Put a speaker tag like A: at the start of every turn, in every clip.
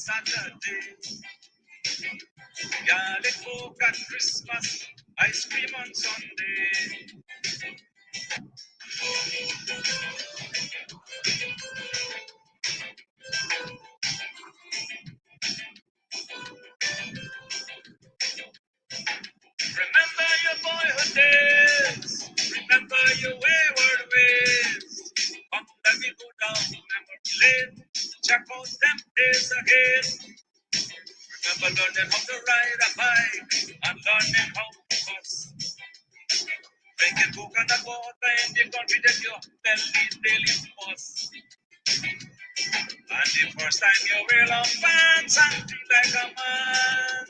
A: Saturday. Garlic folk at Christmas, ice cream on Sunday. Remember your boyhood days, remember your wayward ways. Come let me go down memory lane, check out them days again. Remember learning how to ride a bike and learning how to bus. Drinking coconut water in the country that you daily bus. And the first time you wear long pants and feel like a man.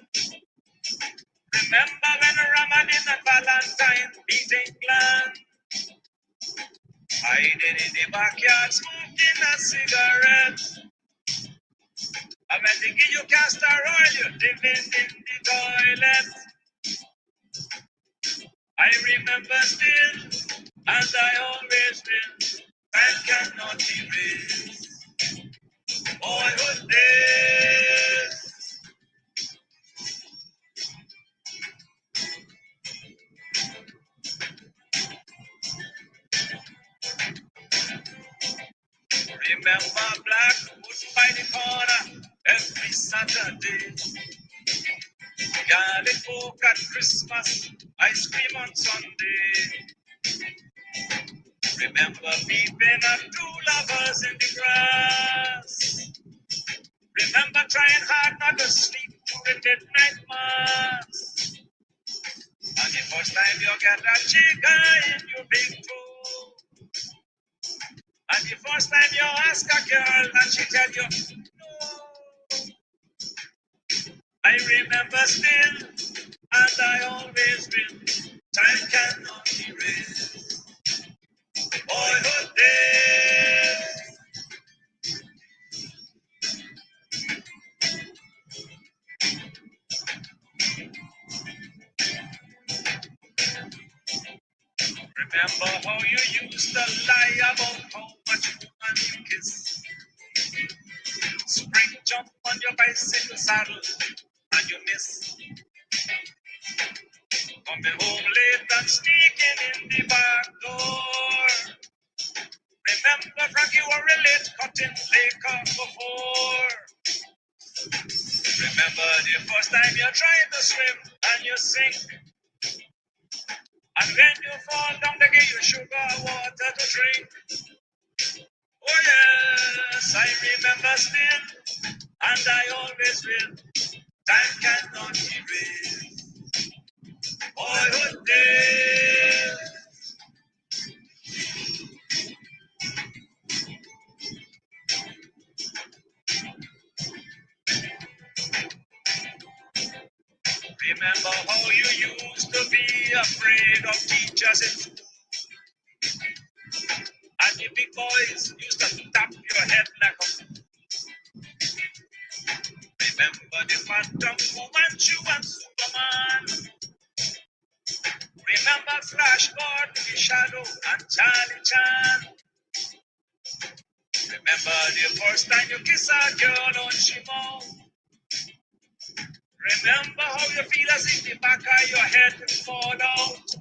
A: Remember when Ramadan and Valentine beat England? Hiding in the backyard smoking a cigarette. And when they give you castor oil, you're living in the toilet. I remember still, and I always will. Time cannot erase boyhood days. Remember Blackwood by the corner every Saturday. Garlic folk at Christmas, ice cream on Sunday. Remember peeping at two lovers in the grass. Remember trying hard not to sleep during midnight mass. And the first time you get a chica in your big toe. And the first time you ask a girl and she tell you no. I remember still, and I always will. Time cannot erase boyhood days. Remember how you used to lie about how much woman you kiss. Spring jump on your bicycle saddle and you miss. Coming home late and sneaking in the back door. Remember Frankie were a late cutting lake off before. Remember the first time you tried to swim and you sink. And when you fall down, they give you sugar water to drink. Oh yes, I remember still, and I always will. Time cannot erase boyhood days. Remember how you used to be afraid of teachers in school. And the big boys used to tap your head like a fool. Remember the Phantom Woman, Jew and Superman. Remember Flash Gordon, the Shadow, and Charlie Chan. Remember the first time you kiss a girl on she mouth. Remember how you feel as if the back of your head will fall out.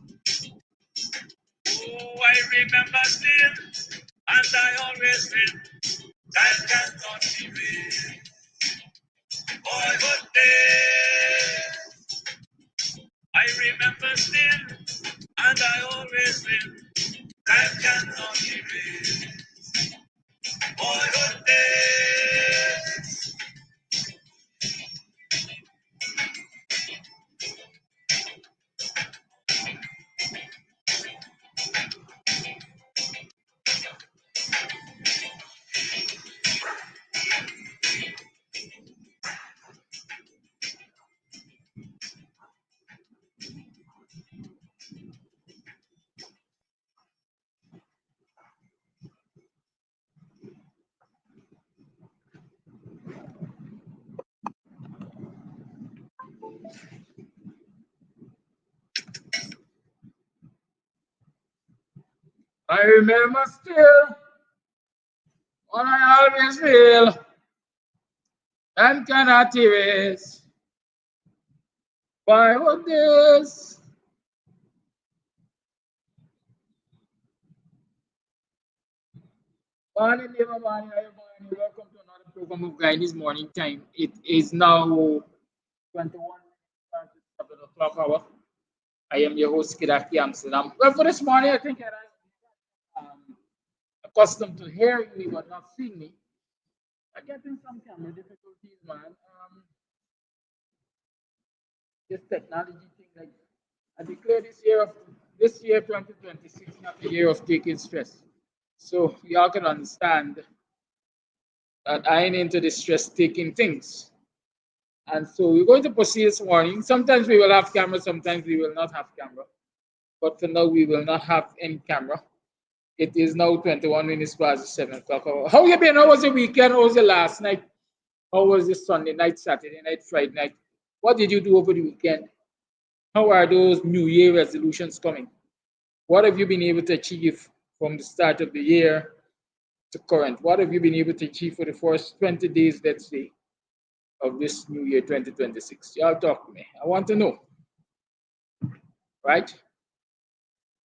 A: Oh, I remember still, and I always will. Time cannot erase boyhood days. I remember still, and I always will. Time cannot erase boyhood days.
B: I remember still what I always feel. and cannot erase. Why would this? Morning, neighbor, morning, everybody. Welcome to another program of Guyanese Morning Time. It is now 21 minutes past the 7 o'clock hour. I am your host, Kidaki Amsterdam. Well, for this morning, I think I'm accustomed to hearing me but not seeing me. I'm getting some camera difficulties, man. This technology thing, like I declare this year 2026, not the year of taking stress. So y'all can understand that I ain't into the stress taking things. And so we're going to proceed this morning. Sometimes we will have camera, sometimes we will not have camera. But for now, we will not have any camera. It is now 21 minutes past the 7 o'clock hour. How you been? How was the weekend? How was the last night? How was the Sunday night, Saturday night, Friday night? What did you do over the weekend? How are those New Year resolutions coming? What have you been able to achieve from the start of the year to current? What have you been able to achieve for the first 20 days, let's say, of this new year 2026? Y'all talk to me. I want to know, right?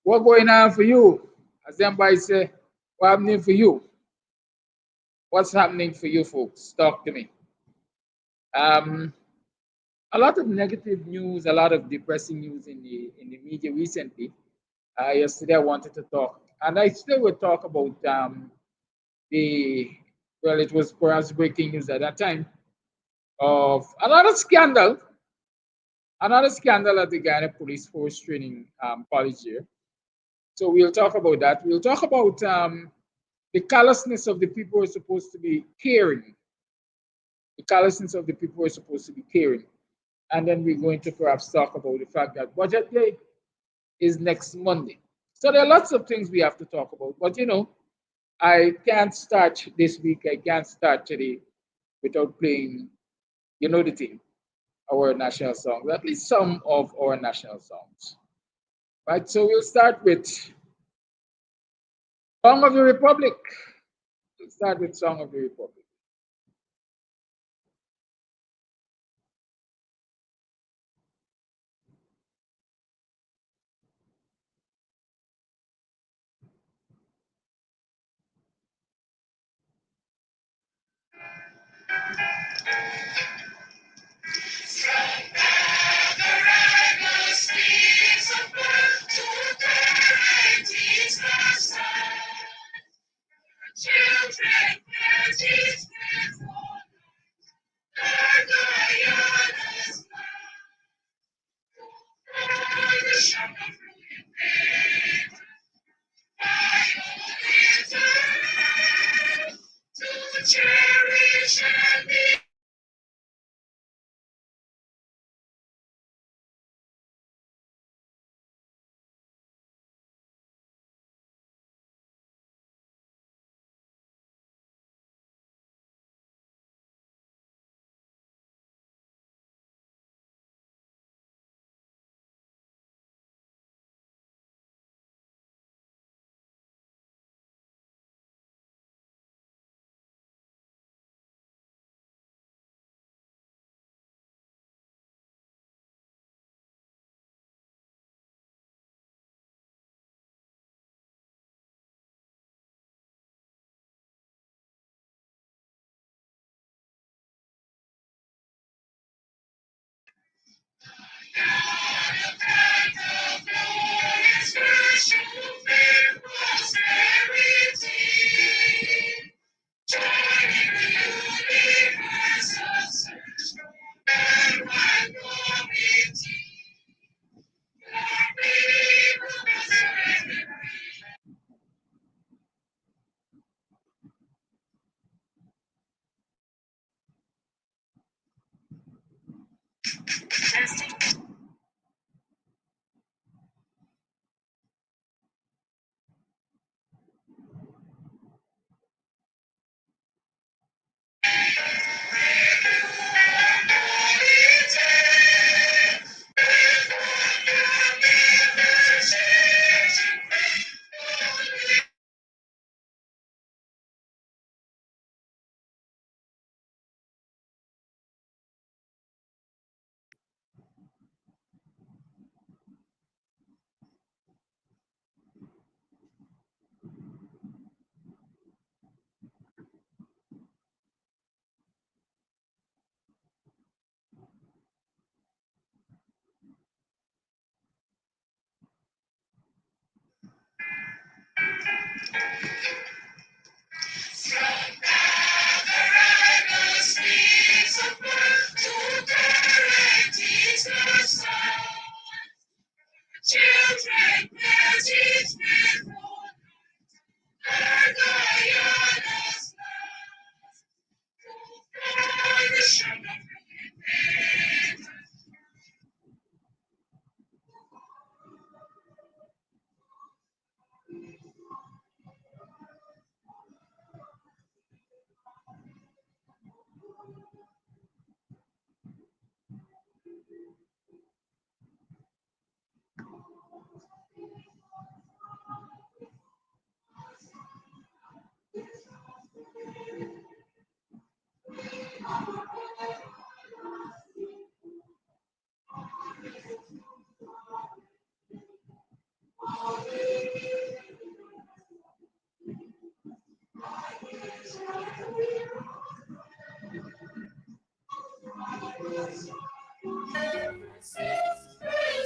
B: What going on for you? As somebody say, what happening for you? What's happening for you folks? Talk to me. Um, a lot of negative news, a lot of depressing news in the media recently. Yesterday I wanted to talk, and I still will talk about the well, it was perhaps breaking news at that time of another scandal at the Ghana Police Force Training College here. So we'll talk about that. We'll talk about the callousness of the people who are supposed to be caring, the callousness of the people who are supposed to be caring. And then we're going to perhaps talk about the fact that budget day is next Monday. So there are lots of things we have to talk about. But I can't start this week, I can't start today without playing, the thing, our national songs, at least some of our national songs. Right? So we'll start with Song of the Republic. We'll start with Song of the Republic.
A: Children, teach me for Guyana's last, for the shame of pain.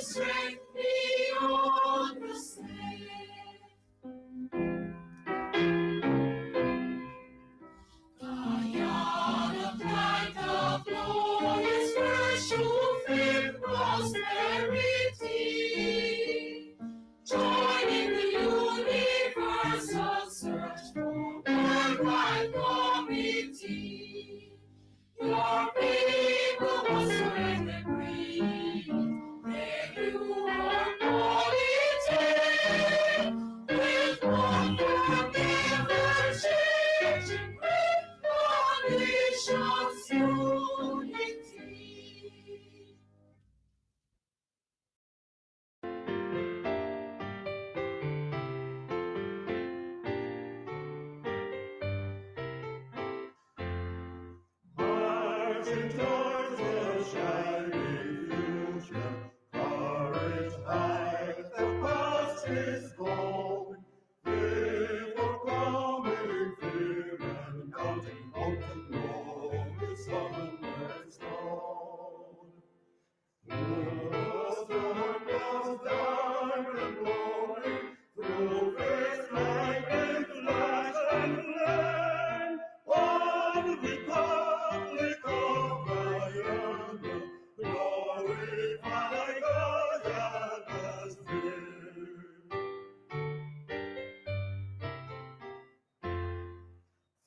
A: Strength beyond the sea. Guyana, bright of glorious fresh to faith, prosperity. Joining the universal search for worldwide community. Your people will sweat and breathe. There you are, quality. With one forever changing, great nations unity.
C: Marching towards the shining future, courage high, the past is gone. Live for coming fear and counting out the glorious summer stone. Through storm clouds dark and glory, through faith light and flash and flame, one republic of Guyana, glorify Guyana's name.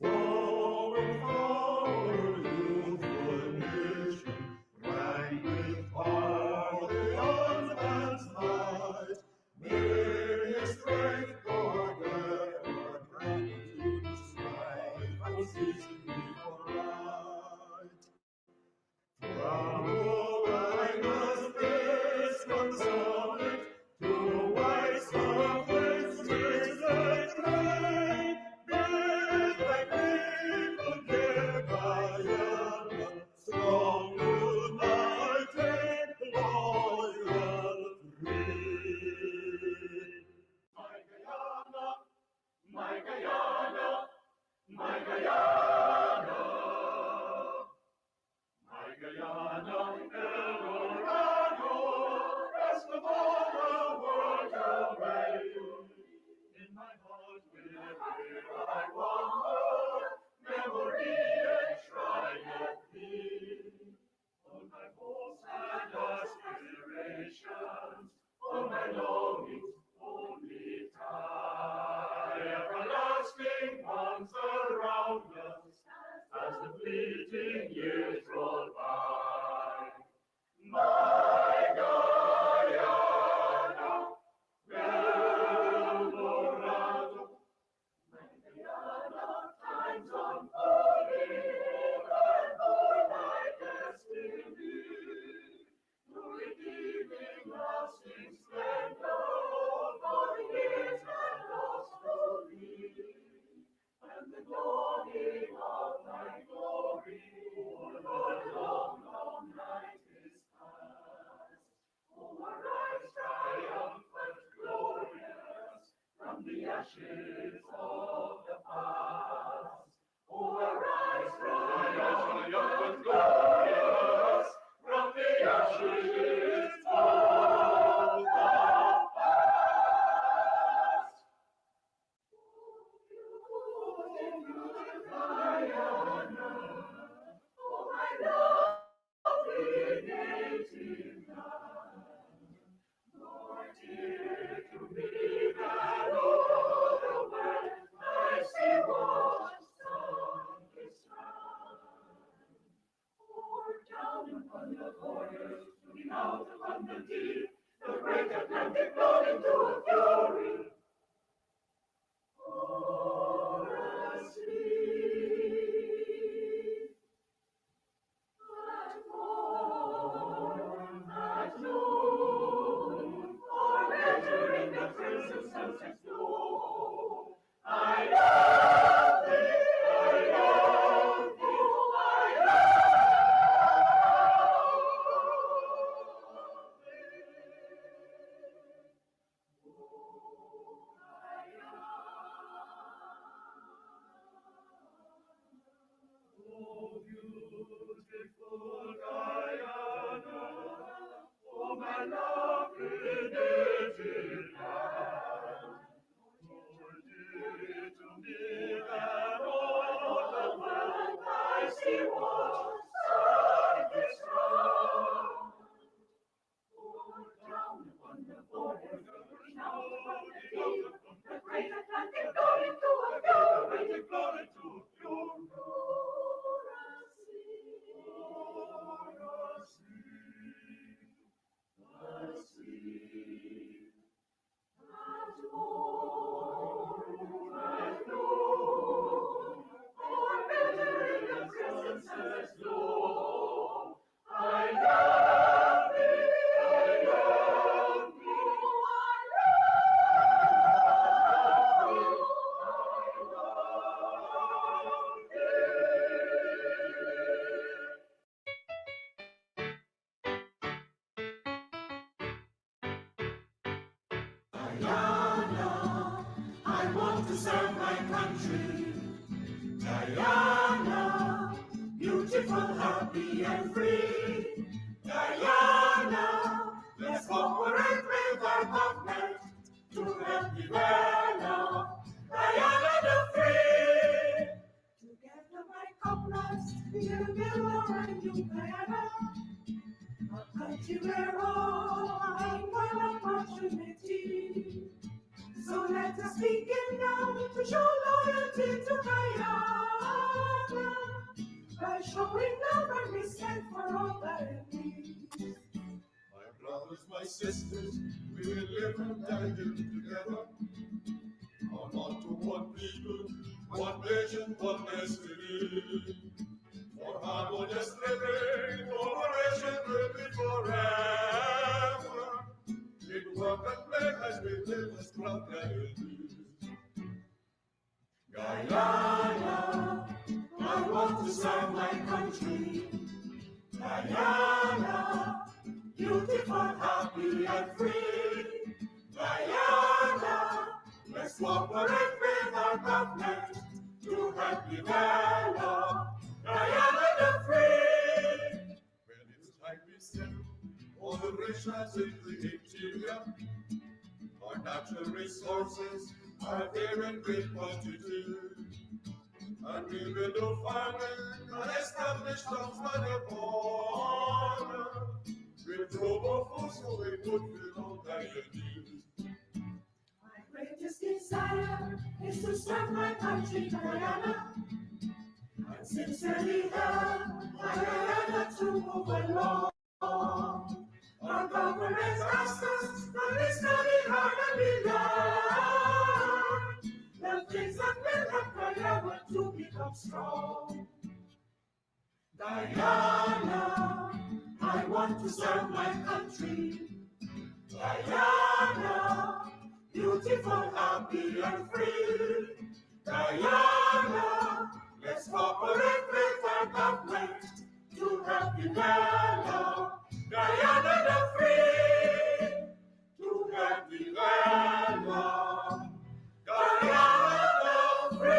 C: Forward, forward, youthful nation, right with power, the husband's might. May his strength forever gratitude to strive, unceasingly for right. From Guyana's base comes summit, to the white star winds raise their train. Build thy people, dear Guyana, strong, united, loyal, free. My Guyana, my Guyana, my Guyana. My Guyana, Eldorado, best of all the world away. In my heart wherever I wander, memory enshrineth thee. All my hopes and aspirations, all my longings only tie everlasting bonds around us as the fleeting years roll by. My Guyana, Eldorado, my Guyana, times unfolding and for my destiny. Your redeeming, lasting splendor, for years and lost to thee. And the dawning of thy glory, o'er the long, long night is past. Oh, arise, triumphant, glorious, from the ashes of the past. Oh, arise, triumphant, glorious, from the ashes of the past. beautiful Guyana, oh my lovely native land, oh dear to me than all the world I see was sun is round. Oh, down upon the borders of the snow, the great Atlantic going to a pure, Atlantic going to a pure, the sea, as old as new, or better in the presence as low. I love thee, I love thee, I love thee. Guyana, I want to serve my country. Guyana, beautiful, happy, and free. Guyana, let's cooperate with our government to help develop Guyana the free. Together, my comrades, we'll build our new Guyana, a country where all are equal opportunity. So let us begin now to show loyalty to Guyana by showing love and respect for all that it needs. My brothers, my sisters, we will live and die here together. On to one people, one nation, one destiny. For harmonious living, cooperation will be forever. In work and play as we live as proud Guyanese. Guyana, I want to serve my country. Guyana, beautiful, happy, and free. Guyana, let's cooperate with our government to help develop Guyana the free. When it's time we settle all the racials in the interior, our natural resources are there in great quantity. And we will do farming and establish towns by the border. We'll grow more food so we would fill all Guyanese. My greatest desire is to serve my country, Guyana, and sincerely help Guyana to move along. Our government asks us that we study hard and we learn the things that will help Guyana to become strong. Guyana, I want to serve my country. Guyana, beautiful, happy, and free. Guyana, let's cooperate with our government to help develop Guyana the free. To help develop Guyana the free.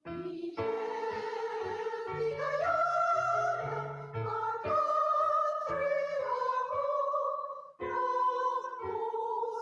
C: We hail the Guyana, our country, our home, from coast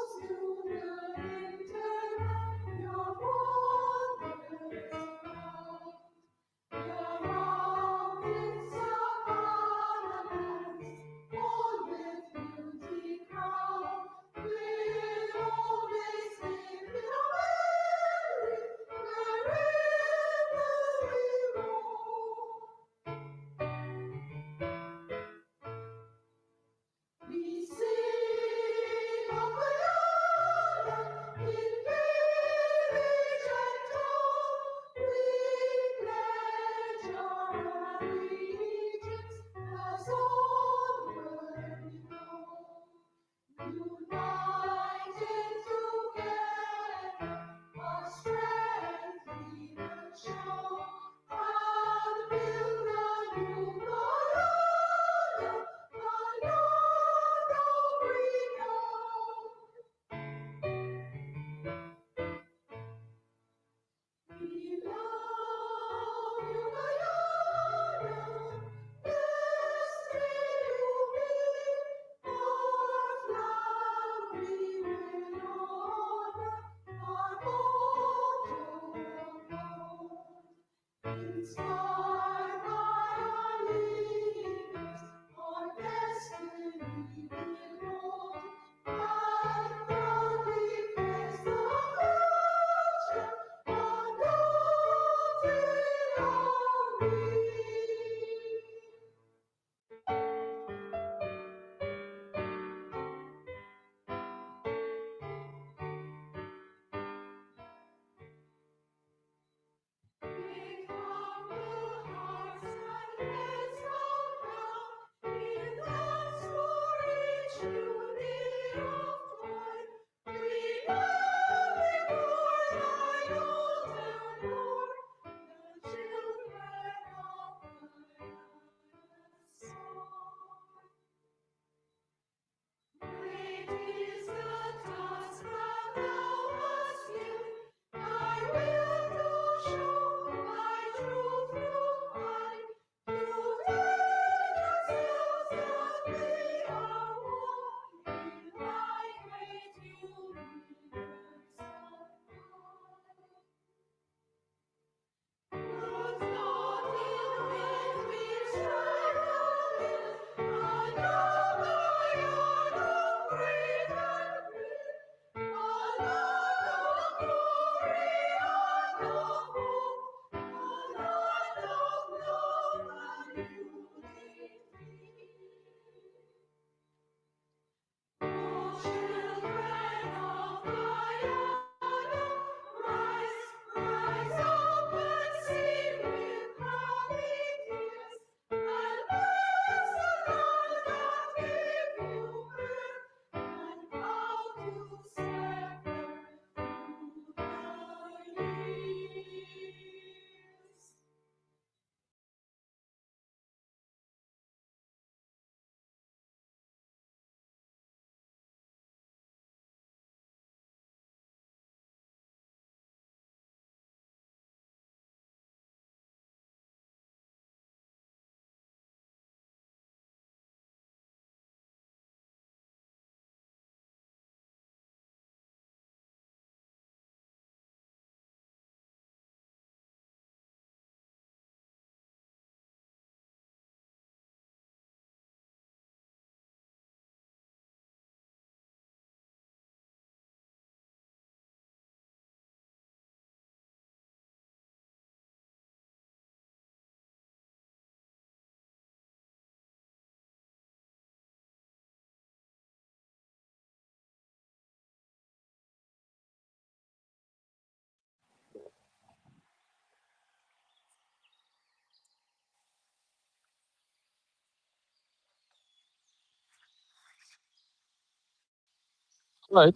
B: Right.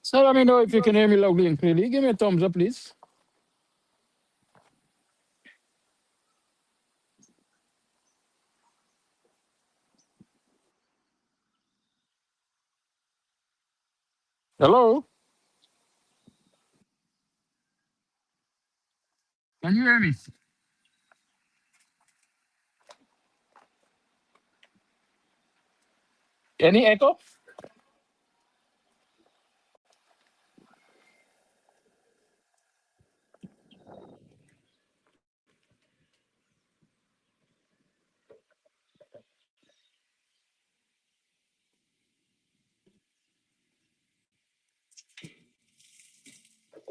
B: So let me know if you can hear me loudly and clearly. Give me a thumbs up, please. Hello? Can you hear me? Any echo?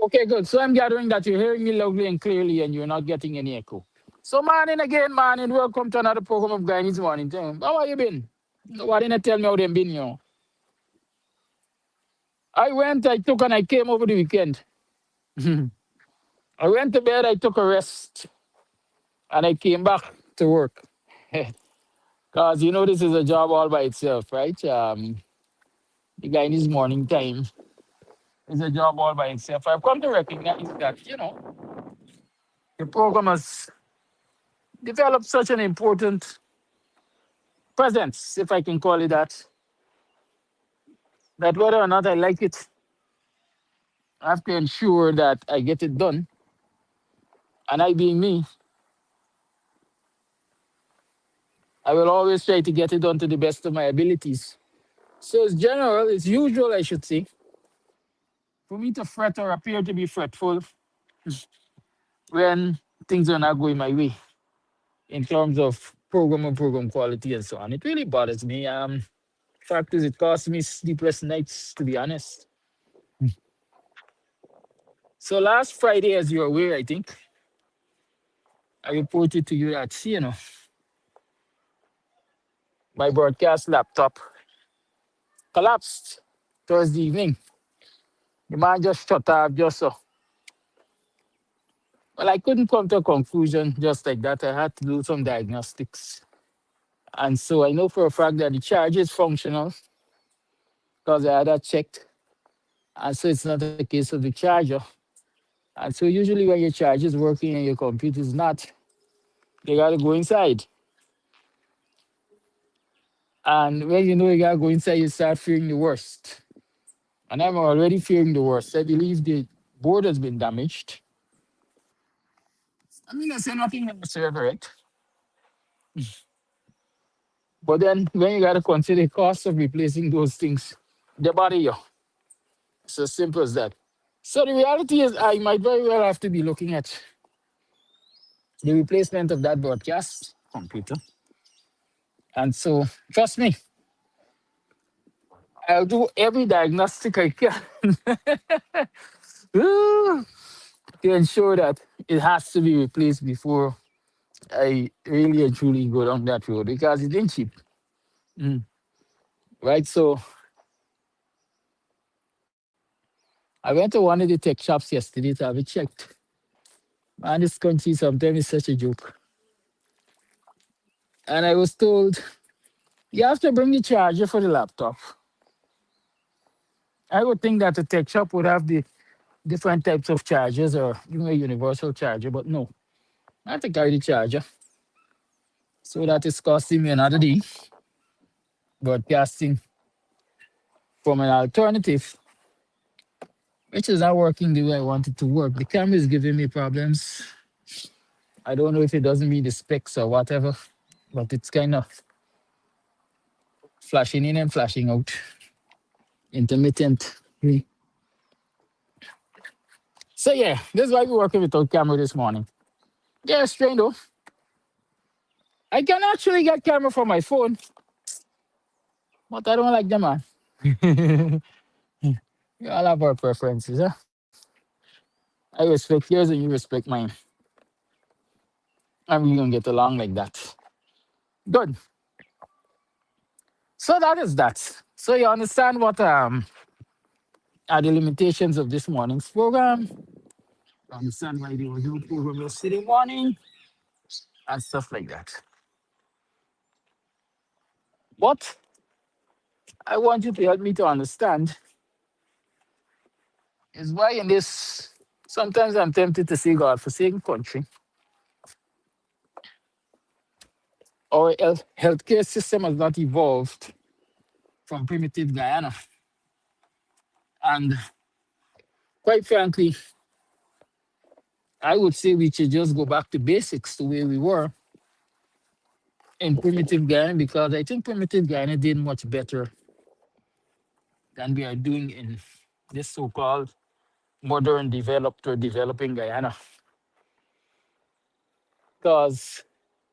B: Okay, good. So I'm gathering that you're hearing me loudly and clearly and you're not getting any echo. So morning again, man, and welcome to another program of Guyanese Morning Time. How are you been? Nobody didn't tell me how them been, you know. I took and I came over the weekend. I went to bed, I took a rest, and I came back to work. Because you know this is a job all by itself, right? The Guyanese Morning Time is a job all by itself. I've come to recognize that, the program has developed such an important presence, if I can call it that, that whether or not I like it, I have to ensure that I get it done. And I being me, I will always try to get it done to the best of my abilities. So it's usual, I should say, for me to fret or appear to be fretful when things are not going my way in terms of program and program quality and so on. It really bothers me. Fact is, it costs me sleepless nights, to be honest. So last Friday, as you're aware, I think, I reported to you that, my broadcast laptop collapsed Thursday evening. The man just shut off just so. Well, I couldn't come to a conclusion just like that. I had to do some diagnostics. And so I know for a fact that the charge is functional because I had that checked. And so it's not a case of the charger. And so usually when your charge is working and your computer is not, you gotta go inside. And when you know you gotta go inside, you start fearing the worst. And I'm already fearing the worst. I believe the board has been damaged. I mean, I say nothing whatsoever, right? But then when you gotta consider the cost of replacing those things, they bother you. It's as simple as that. So the reality is I might very well have to be looking at the replacement of that broadcast computer. And so trust me, I'll do every diagnostic I can to ensure that it has to be replaced before I really and truly go down that road because it ain't cheap. Mm. Right? So I went to one of the tech shops yesterday to have it checked. Man, this country sometimes is such a joke. And I was told, you have to bring the charger for the laptop. I would think that a tech shop would have the different types of chargers or even a universal charger, but no. I have to carry the charger. So that is costing me another day broadcasting from an alternative, which is not working the way I want it to work. The camera is giving me problems. I don't know if it doesn't meet the specs or whatever, but it's kind of flashing in and flashing out, intermittent. So yeah, this is why we're working without camera this morning. Yeah, strange though. I can actually get camera from my phone, but I don't like them, man. We all have our preferences, huh? I respect yours and you respect mine. And we're gonna get along like that. Good. So that is that. So you understand what are the limitations of this morning's program. You understand why there was no program yesterday morning and stuff like that. But I want you to help me to understand is why in this sometimes I'm tempted to say God forsaken country, our healthcare system has not evolved from primitive Guyana. And quite frankly, I would say we should just go back to basics the way we were in primitive Guyana because I think primitive Guyana did much better than we are doing in this so-called modern developed or developing Guyana. Because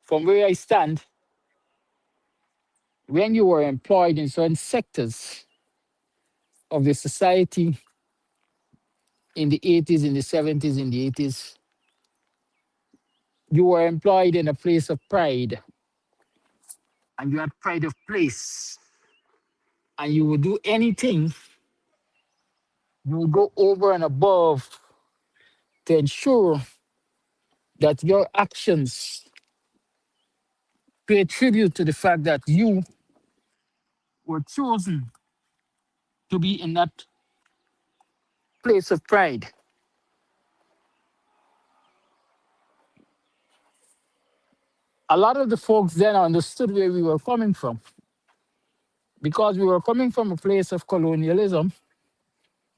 B: from where I stand, when you were employed in certain sectors of the society in the 80s, in the 70s, in the 80s, you were employed in a place of pride and you had pride of place and you would do anything, you would go over and above to ensure that your actions pay tribute to the fact that you were chosen to be in that place of pride. A lot of the folks then understood where we were coming from because we were coming from a place of colonialism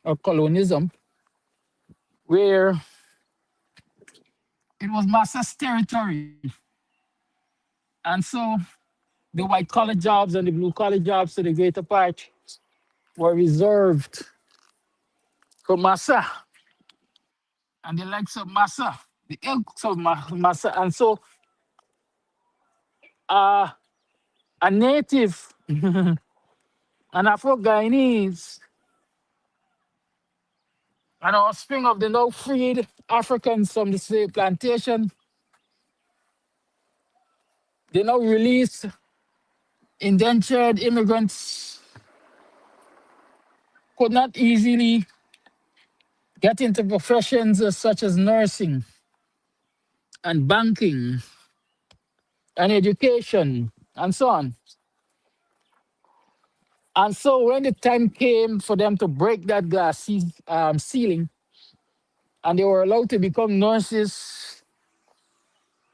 B: or colonism where it was Massa's territory. And so the white collar jobs and the blue collar jobs to the greater part were reserved for Massa and the likes of Massa, the ilks of Massa. And so uh, a native, an Afro-Guyanese, an offspring of the now freed Africans from the slave plantation, the now released indentured immigrants could not easily get into professions such as nursing and banking and education and so on. And so when the time came for them to break that glass ceiling and they were allowed to become nurses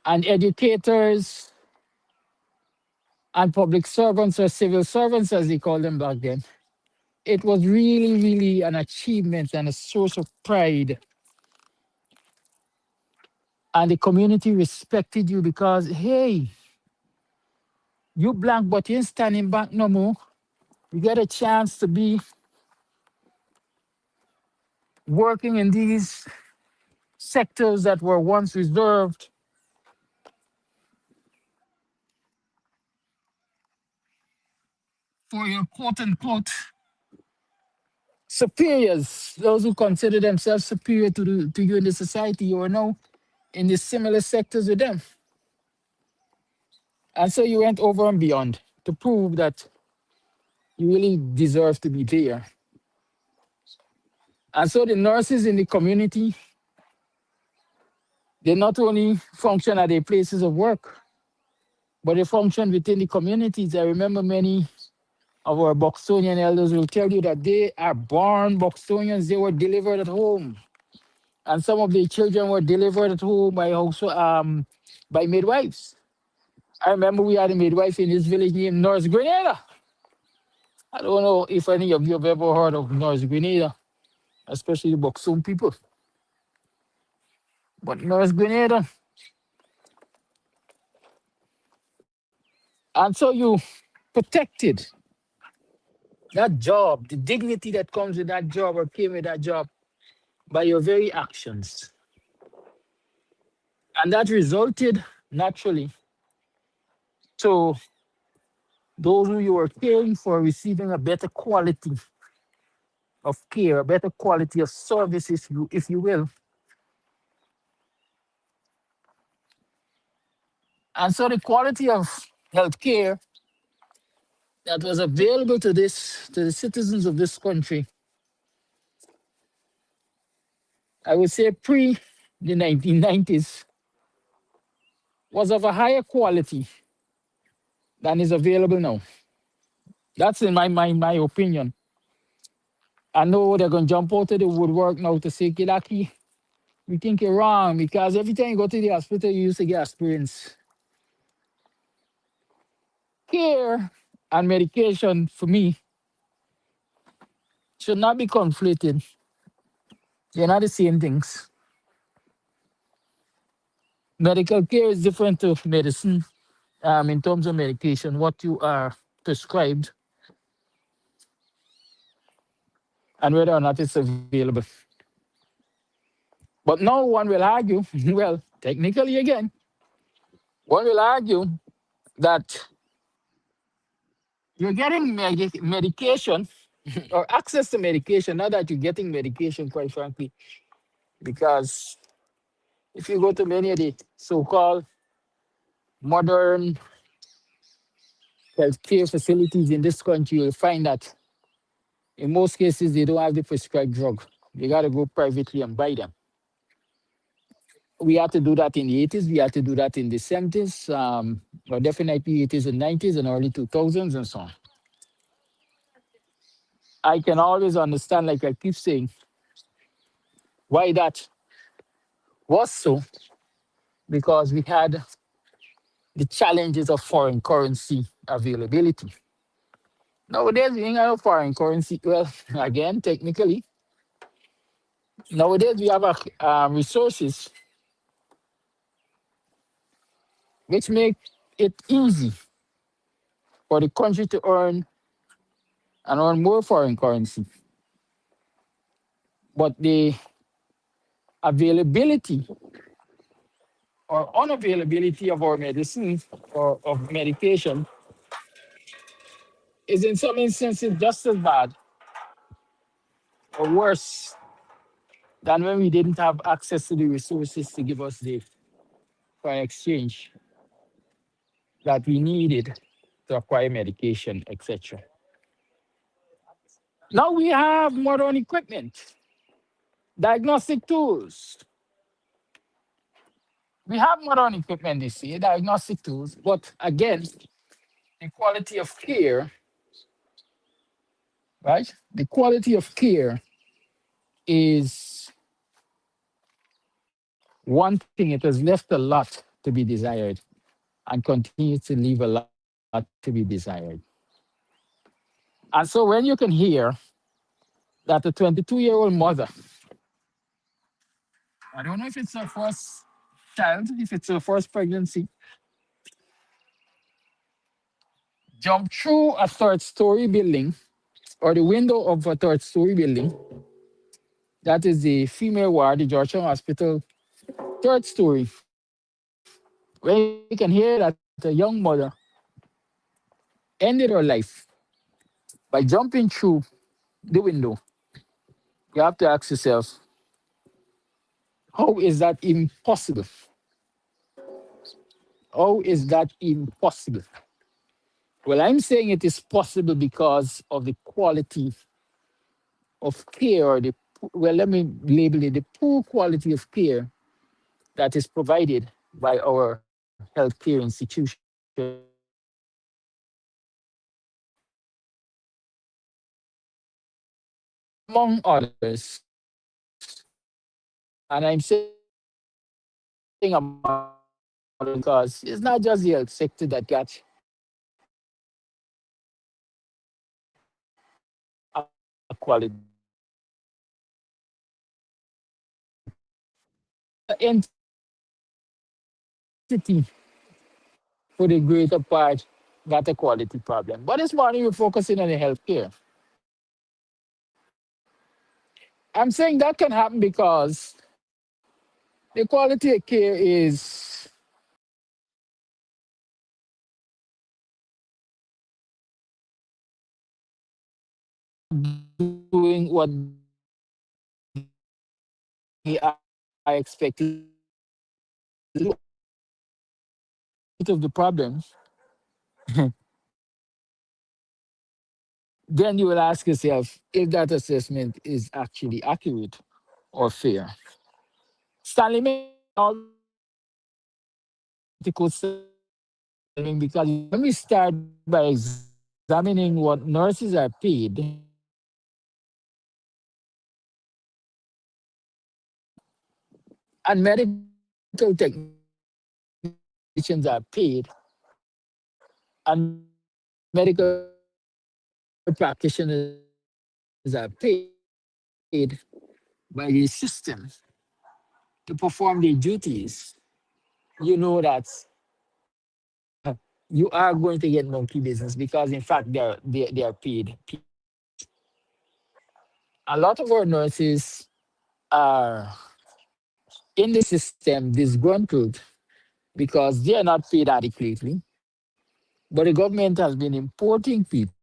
B: and educators and public servants or civil servants, as they called them back then, it was really, really an achievement and a source of pride. And the community respected you because, hey, you blank, but you ain't standing back no more. You get a chance to be working in these sectors that were once reserved for your quote unquote superiors, those who consider themselves superior to you in the society. You are now in the similar sectors with them. And so you went over and beyond to prove that you really deserve to be there. And so the nurses in the community, they not only function at their places of work, but they function within the communities. I remember many of our Buxtonian elders will tell you that they are born Buxtonians, they were delivered at home. And some of the children were delivered at home by also by midwives. I remember we had a midwife in this village named Nurse Grenada. I don't know if any of you have ever heard of Nurse Grenada, especially the Buxton people. But Nurse Grenada. And so you protected that job, the dignity that comes with that job or came with that job by your very actions. And that resulted naturally to those who you were caring for receiving a better quality of care, a better quality of service, if you will. And so the quality of healthcare that was available to the citizens of this country, I would say pre the 1990s, was of a higher quality than is available now. That's in my mind, my opinion. I know they're gonna jump out of the woodwork now to say, Kidaki, we think you're wrong because every time you go to the hospital, you used to get experience. Care and medication for me should not be conflated. They're not the same things. Medical care is different to medicine in terms of medication, what you are prescribed and whether or not it's available. But now one will argue, well, technically again, one will argue that you're getting medication or access to medication, not that you're getting medication, quite frankly, because if you go to many of the so-called modern healthcare facilities in this country, you'll find that in most cases they don't have the prescribed drug. You got to go privately and buy them. We had to do that in the 80s. We had to do that in the 70s, or definitely 80s and 90s and early 2000s and so on. I can always understand, like I keep saying, why that was so, because we had the challenges of foreign currency availability. Nowadays, we ain't got no foreign currency. Well, again, technically, nowadays we have resources which make it easy for the country to earn and earn more foreign currency. But the availability or unavailability of our medicine or of medication is in some instances just as bad or worse than when we didn't have access to the resources to give us the foreign exchange that we needed to acquire medication, etc. Now we have modern equipment, diagnostic tools. We have modern equipment this year, diagnostic tools, but again, the quality of care, right? The quality of care is one thing. It has left a lot to be desired and continues to leave a lot to be desired. And so when you can hear that a 22-year-old mother, I don't know if it's her first child, if it's her first pregnancy, jumped through a third story building or the window of a third story building, that is the female ward, the Georgetown Hospital, third story, where you can hear that a young mother ended her life by jumping through the window. You have to ask yourself, how is that even possible? How is that even possible? Well, I'm saying it is possible because of the quality of care, or well, let me label it the poor quality of care that is provided by our healthcare institutions, among others. And I'm saying among others because it's not just the health sector that got a quality. Entity for the greater part got a quality problem. But this morning we're focusing on the healthcare. I'm saying that can happen because the quality of care is doing what they are expected to do. Of the problem, then you will ask yourself if that assessment is actually accurate or fair. Stanley May always quote because when we start by examining
A: examining what nurses are paid and medical technicians are paid and medical practitioners are paid by the system to perform their duties, you know that you are going to get monkey business because in fact they are paid. A lot of our nurses are in the system disgruntled because they are not paid adequately, but the government has been importing people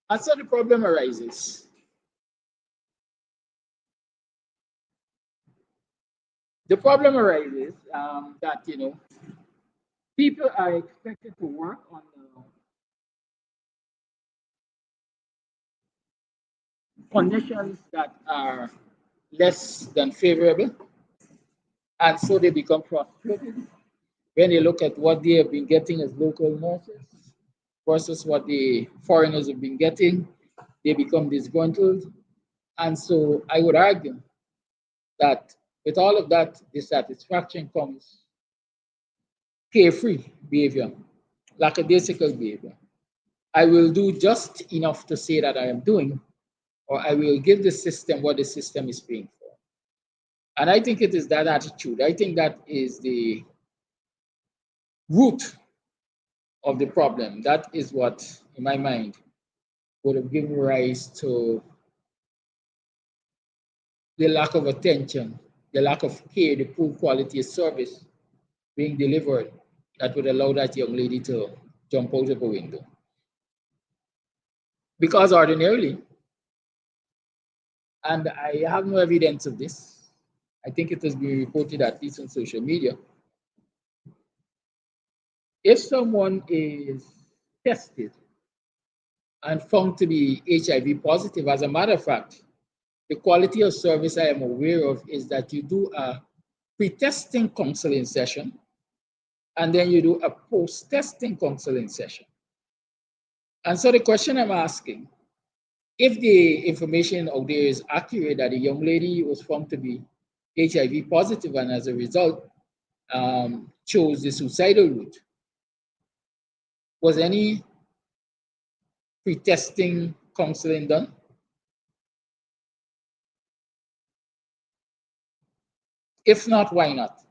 B: And so the problem arises. The problem arises that people are expected to work on conditions that are less than favorable, and so they become frustrated when they look at what they have been getting as local nurses versus what the foreigners have been getting. They become disgruntled, and so I would argue that with all of that dissatisfaction comes carefree behavior, lackadaisical behavior. I will do just enough to say that I am doing, or I will give the system what the system is paying for. And I think it is that attitude. I think that is the root of the problem. That is what, in my mind, would have given rise to the lack of attention, the lack of care, the poor quality of service being delivered that would allow that young lady to jump out of a window. Because ordinarily, and I have no evidence of this, I think it has been reported at least on social media. If someone is tested and found to be HIV positive, as a matter of fact, the quality of service I am aware of is that you do a pre-testing counseling session and then you do a post-testing counseling session. And so the question I'm asking, if the information out there is accurate that a young lady was found to be HIV positive and as a result chose the suicidal route, was any pre-testing counseling done? If not, why not?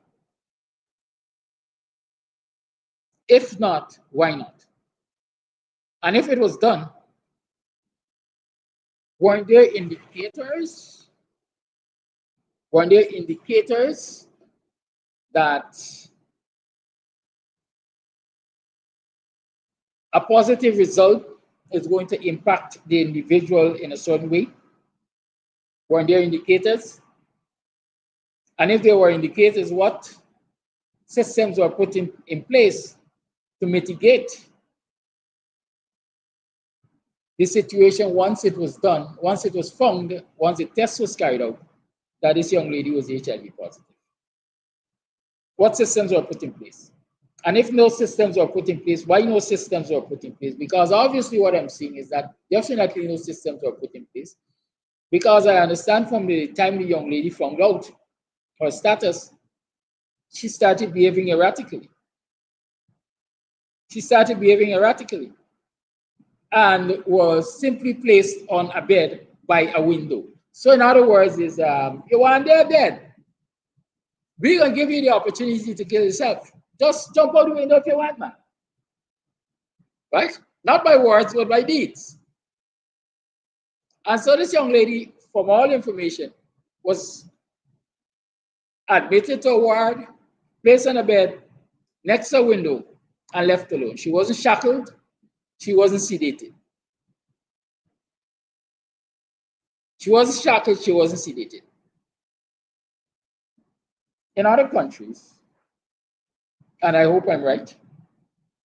B: If not, why not? And if it was done, weren't there indicators? Weren't there indicators that a positive result is going to impact the individual in a certain way? Weren't there indicators? And if there were indicators, what systems were put in place to mitigate the situation once it was done, once it was found, once the test was carried out, that this young lady was HIV positive? What systems were put in place? And if no systems were put in place, why no systems were put in place? Because obviously what I'm seeing is that definitely no systems were put in place. Because I understand from the time the young lady found out her status, she started behaving erratically. She started behaving erratically and was simply placed on a bed by a window. So in other words, is you want there dead. We're gonna give you the opportunity to kill yourself. Just jump out the window if you want, man. Right? Not by words, but by deeds. And so this young lady, from all information, was admitted to a ward, placed on a bed next to a window, and left alone. She wasn't shackled. She wasn't sedated. She wasn't shackled. She wasn't sedated. In other countries, and I hope I'm right,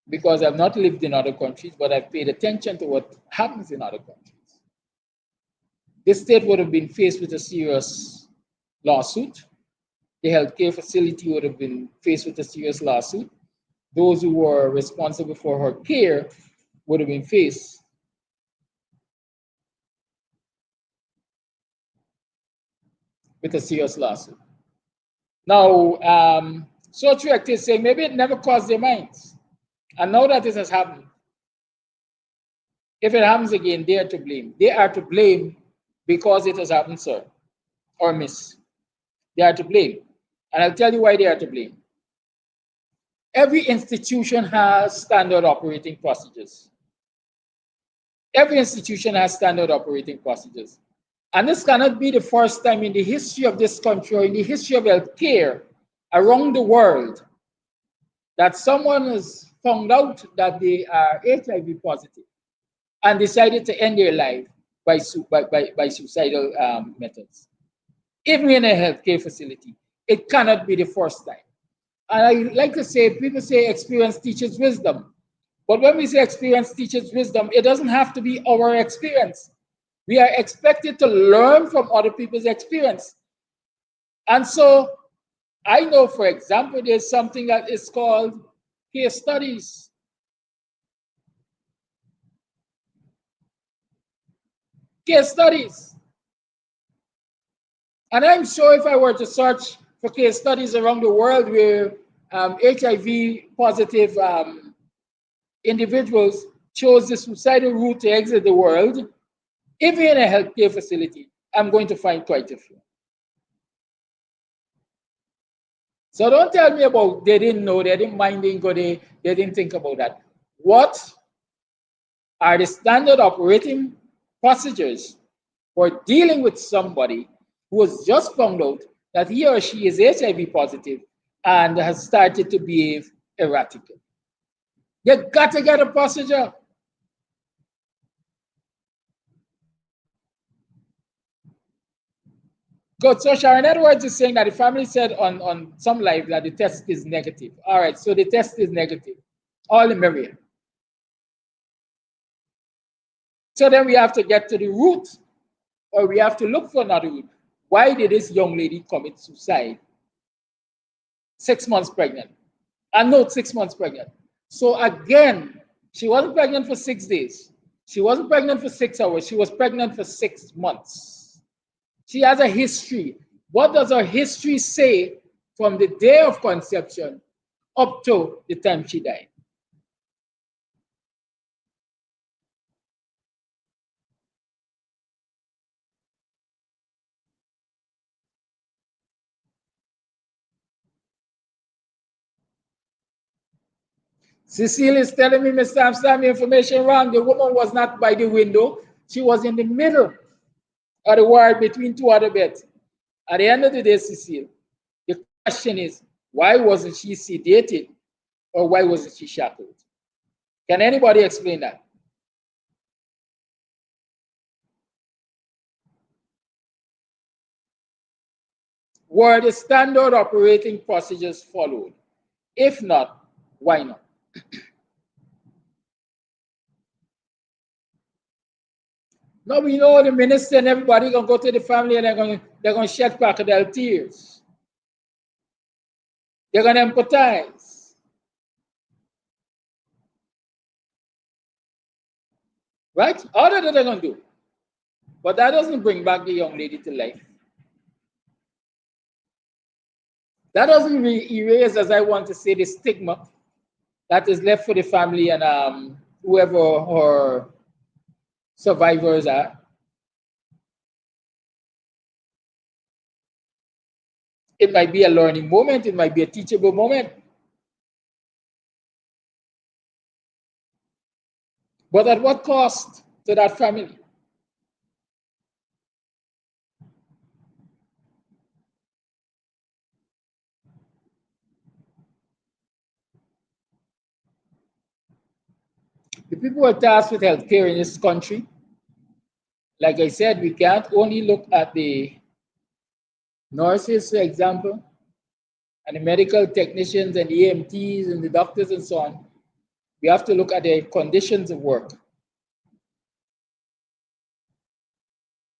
B: because I've not lived in other countries, but I've paid attention to what happens in other countries. This state would have been faced with a serious lawsuit. The healthcare facility would have been faced with a serious lawsuit. Those who were responsible for her care would have been faced with a serious lawsuit. Now, social activists say maybe it never crossed their minds. And now that this has happened, if it happens again, they are to blame. They are to blame because it has happened, sir, or miss. They are to blame. And I'll tell you why they are to blame. Every institution has standard operating procedures. Every institution has standard operating procedures. And this cannot be the first time in the history of this country or in the history of healthcare around the world that someone has found out that they are HIV positive and decided to end their life by suicidal methods. Even in a healthcare facility, it cannot be the first time. And I like to say, people say experience teaches wisdom. But when we say experience teaches wisdom, it doesn't have to be our experience. We are expected to learn from other people's experience. And so I know, for example, there's something that is called case studies. Case studies. And I'm sure if I were to search for case studies around the world where HIV positive individuals chose the suicidal route to exit the world, even in a healthcare facility, I'm going to find quite a few. So don't tell me about they didn't know, they didn't mind, they didn't think about that. What are the standard operating procedures for dealing with somebody who has just found out that he or she is HIV positive and has started to behave erratically? You got to get a procedure. Good. So Sharon Edwards is saying that the family said on some live that the test is negative. All right, so the test is negative. All the merrier. So then we have to get to the root, or we have to look for another root. Why did this young lady commit suicide? 6 months pregnant. And no, 6 months pregnant. So again, she wasn't pregnant for 6 days. She wasn't pregnant for 6 hours. She was pregnant for 6 months. She has a history. What does her history say from the day of conception up to the time she died? Cecile is telling me, Mr. Amsterdam, information wrong. The woman was not by the window. She was in the middle of the ward between two other beds. At the end of the day, Cecile, the question is, why wasn't she sedated or why wasn't she shackled? Can anybody explain that? Were the standard operating procedures followed? If not, why not? Now we know the minister and everybody gonna go to the family and they're gonna shed crocodile tears. They're gonna empathize. Right? All that they're gonna do. But that doesn't bring back the young lady to life. That doesn't erase, as I want to say, the stigma that is left for the family and whoever her survivors are. It might be a learning moment, it might be a teachable moment. But at what cost to that family? people who are tasked with healthcare in this country, like I said, we can't only look at the nurses, for example, and the medical technicians and the EMTs and the doctors and so on. We have to look at their conditions of work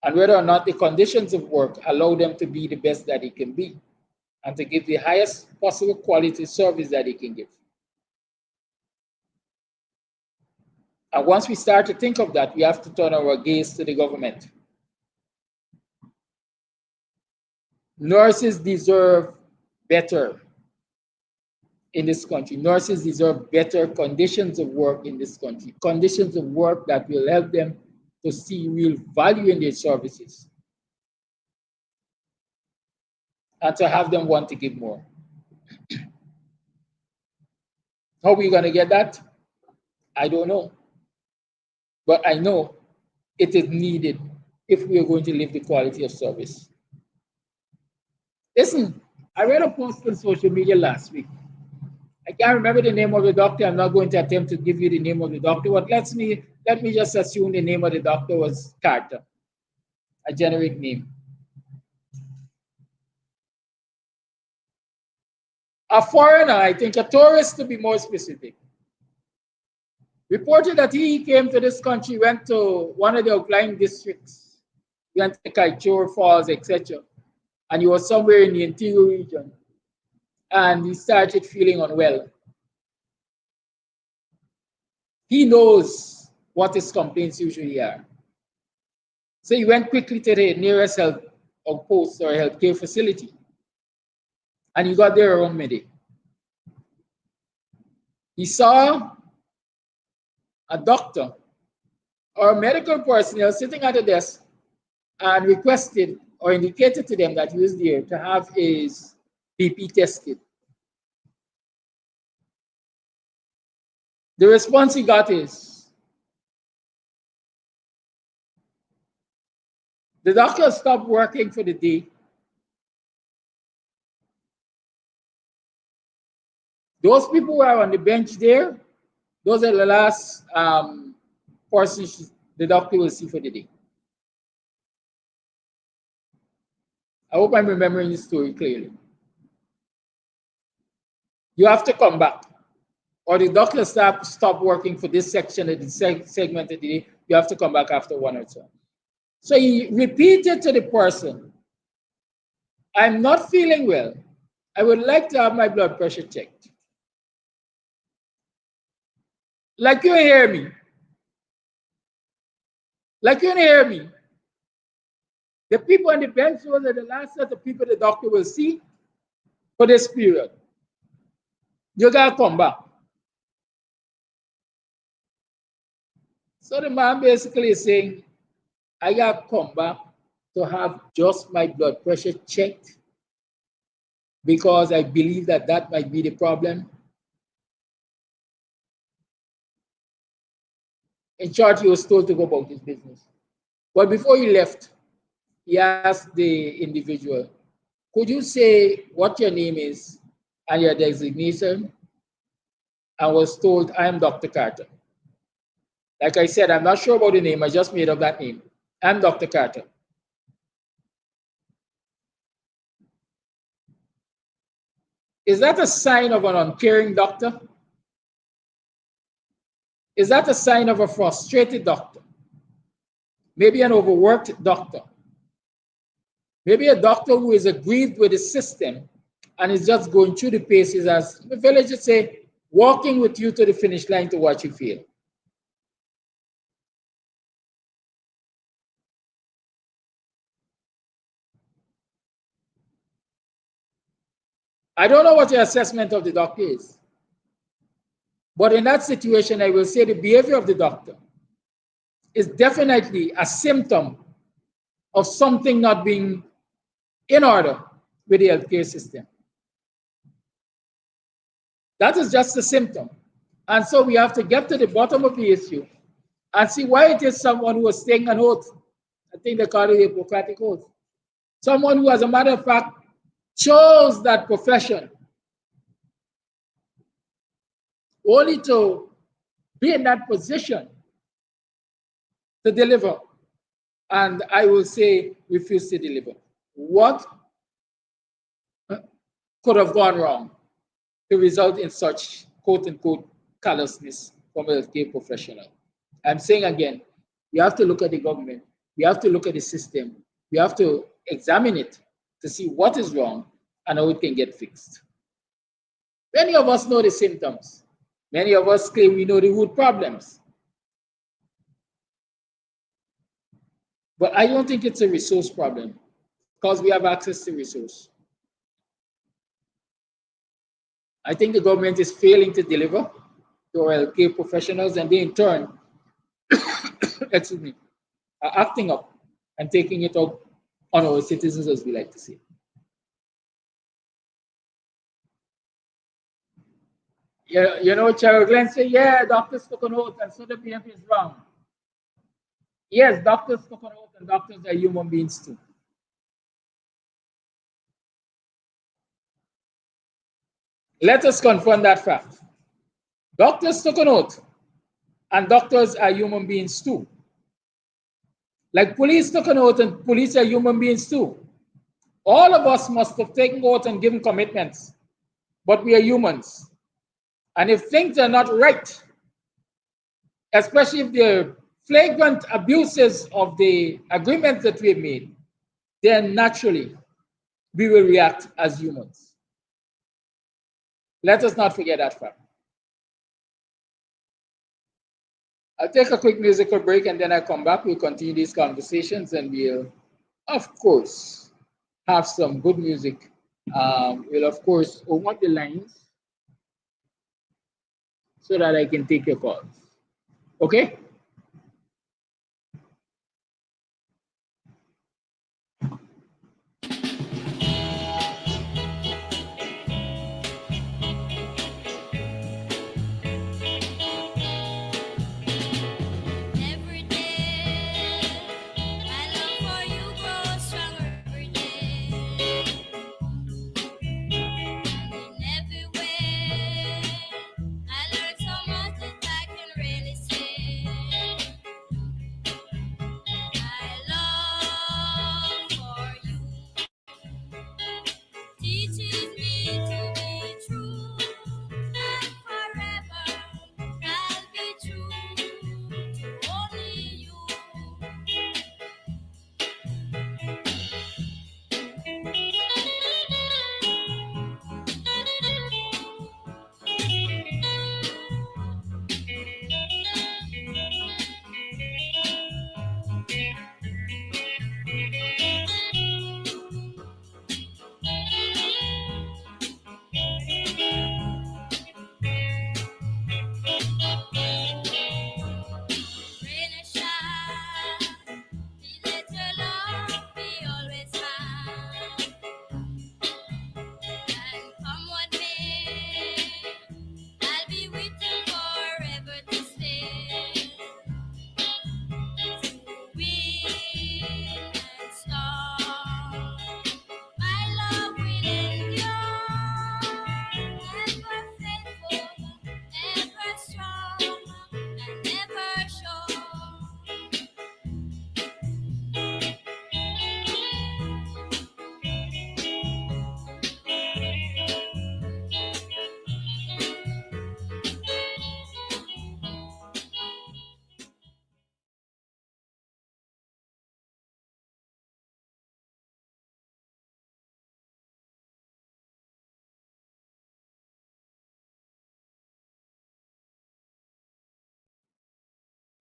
B: and whether or not the conditions of work allow them to be the best that they can be and to give the highest possible quality service that they can give. And once we start to think of that, we have to turn our gaze to the government. Nurses deserve better in this country. Nurses deserve better conditions of work in this country, conditions of work that will help them to see real value in their services and to have them want to give more. How are we going to get that? I don't know. But I know it is needed if we are going to live the quality of service. Listen, I read a post on social media last week. I can't remember the name of the doctor. I'm not going to attempt to give you the name of the doctor, but let me just assume the name of the doctor was Carter, a generic name. A foreigner, I think a tourist to be more specific, reported that he came to this country, went to one of the outlying districts, he went to Kaichor Falls, etc. And he was somewhere in the interior region. And he started feeling unwell. He knows what his complaints usually are. So he went quickly to the nearest health outpost or healthcare facility. And he got there around midday. He saw a doctor or a medical personnel sitting at a desk and requested or indicated to them that he was there to have his BP tested. The response he got is, the doctor stopped working for the day. Those people who are on the bench there, those are the last persons the doctor will see for the day. I hope I'm remembering the story clearly. You have to come back, or the doctor stop working for this section of the segment of the day. You have to come back after 1 or 2. So he repeated to the person, I'm not feeling well. I would like to have my blood pressure checked. Like you hear me. Like you hear me. The people on the bench, those are the last set of people the doctor will see for this period. You gotta come back. So the man basically is saying, I gotta come back to have just my blood pressure checked because I believe that that might be the problem. In short, he was told to go about his business. But before he left, he asked the individual, could you say what your name is and your designation? And was told, I am Dr. Carter. Like I said, I'm not sure about the name. I just made up that name. I'm Dr. Carter. Is that a sign of an uncaring doctor? Is that a sign of a frustrated doctor? Maybe an overworked doctor? Maybe a doctor who is aggrieved with the system and is just going through the paces, as the villagers say, walking with you to the finish line to watch you fail. I don't know what your assessment of the doctor is. But in that situation, I will say the behavior of the doctor is definitely a symptom of something not being in order with the healthcare system. That is just a symptom. And so we have to get to the bottom of the issue and see why it is someone who is taking an oath. I think they call it a Hippocratic oath. Someone who, as a matter of fact, chose that profession only to be in that position to deliver. And I will say refuse to deliver. What could have gone wrong to result in such quote unquote callousness from a healthcare professional? I'm saying again, we have to look at the government, we have to look at the system, we have to examine it to see what is wrong and how it can get fixed. Many of us know the symptoms. Many of us claim we know the root problems. But I don't think it's a resource problem because we have access to resource. I think the government is failing to deliver to our healthcare professionals, and they in turn, excuse me, are acting up and taking it out on our citizens, as we like to say. Yeah, you know, Cheryl Glenn say, yeah, doctors took an oath, and so the PF is wrong. Yes, doctors took an oath, and doctors are human beings too. Let us confront that fact. Doctors took an oath, and doctors are human beings too. Like police took an oath, and police are human beings too. All of us must have taken oath and given commitments, but we are humans. And if things are not right, especially if they're flagrant abuses of the agreements that we've made, then naturally we will react as humans. Let us not forget that fact. I'll take a quick musical break and then I'll come back. We'll continue these conversations and we'll, of course, have some good music. We'll, of course, open up the lines so that I can take your calls. Okay?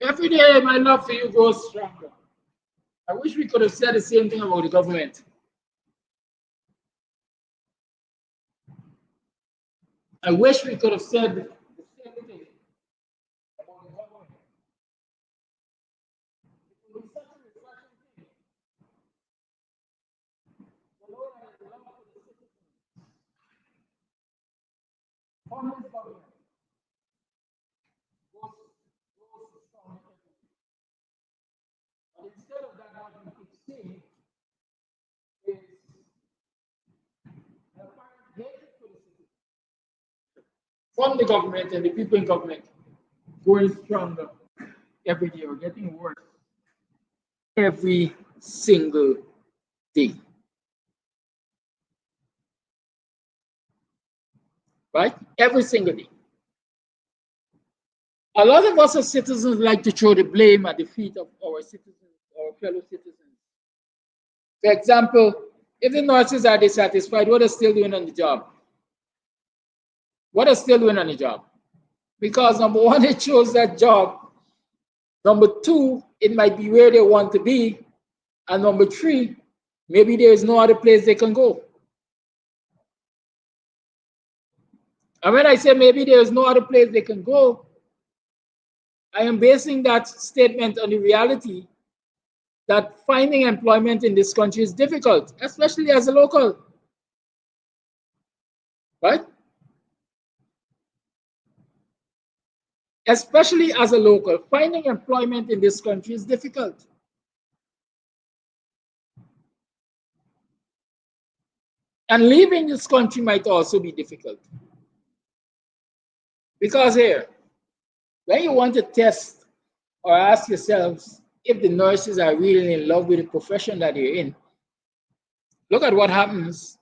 B: Every day, my love for you grows stronger. I wish we could have said the same thing about the government. I wish we could have said the same thing about the government. It would be such a refreshing thing. The Lord has love for the citizens. From this government grows stronger every day. But instead of that, what we keep seeing is an apparent hatred for the citizens from the government and the people in government going stronger every day or getting worse every single day. Right? Every single day. A lot of us as citizens like to throw the blame at the feet of our citizens, our fellow citizens. For example, if the nurses are dissatisfied, what are still doing on the job? What are still doing on the job? Because number one, it shows that job. Number two, it might be where they want to be. And number three, maybe there is no other place they can go. And when I say maybe there is no other place they can go, I am basing that statement on the reality that finding employment in this country is difficult, especially as a local. Right? Especially as a local, finding employment in this country is difficult. And leaving this country might also be difficult. Because here, when you want to test or ask yourselves if the nurses are really in love with the profession that they're in, look at what happens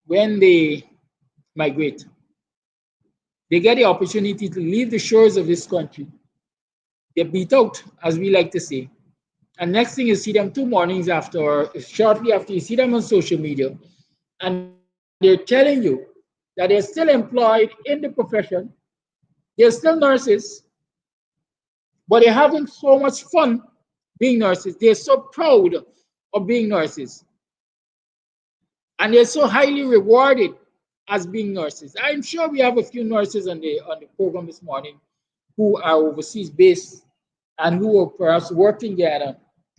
B: when they migrate. They get the opportunity to leave the shores of this country. They're beat out, as we like to say. And next thing you see them 2 mornings after, or shortly after, you see them on social media, and they're telling you that they're still employed in the profession. They're still nurses, but they're having so much fun being nurses. They're so proud of being nurses. And they're so highly rewarded as being nurses. I'm sure we have a few nurses on the program this morning who are overseas based and who are perhaps working there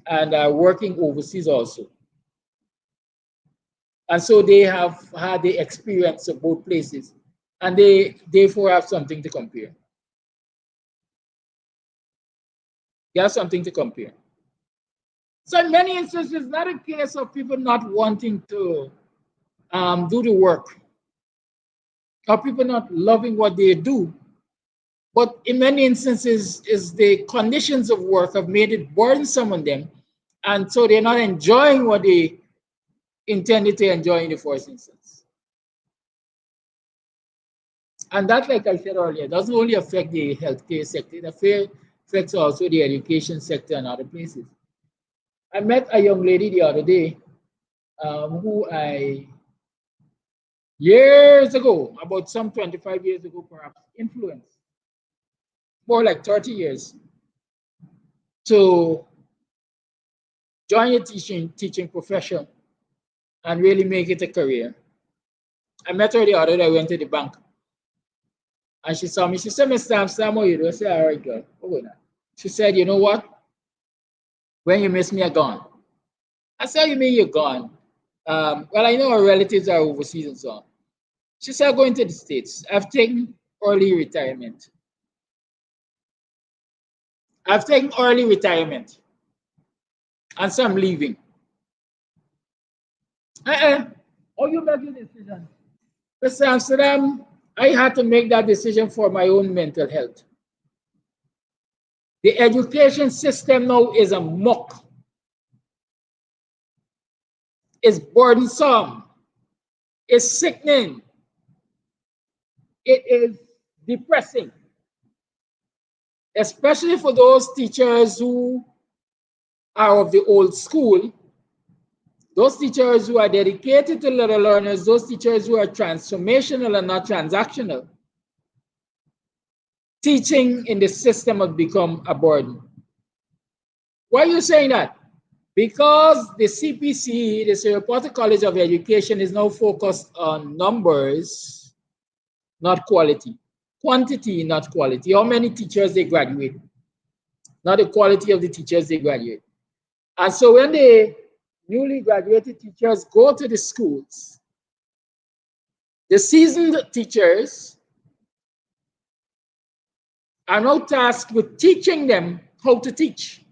B: and are working overseas also. And so they have had the experience of both places, and they therefore have something to compare. They have something to compare. So in many instances, it's not a case of people not wanting to do the work, or people not loving what they do. But in many instances, is the conditions of work have made it burdensome on them, and so they're not enjoying what they intended to enjoy in the first instance. And that, like I said earlier, doesn't only affect the healthcare sector, it affects also the education sector and other places. I met a young lady the other day who years ago, about some 25 years ago perhaps, influenced, more like 30 years, to join a teaching profession and really make it a career. I met her the other day. I went to the bank, and she saw me. She said, "Mr. Amsterdam, how you do?" I said, "All right, girl." She said, "You know what? When you miss me, I'm gone." I said, "You mean you're gone?" Well, I know our relatives are overseas and so on. She said, "I'm going to the States. I've taken early retirement. And so I'm leaving." Oh, you make your decision. Mr. Amsterdam, I had to make that decision for my own mental health. The education system now is a muck. It's burdensome. It's sickening. It is depressing, especially for those teachers who are of the old school, those teachers who are dedicated to little learners, those teachers who are transformational and not transactional. Teaching in the system has become a burden. Why are you saying that? Because the CPC, the Sir Porter College of Education, is now focused on numbers, not quality. Quantity, not quality. How many teachers they graduate, not the quality of the teachers they graduate. And so when the newly graduated teachers go to the schools, the seasoned teachers are now tasked with teaching them how to teach.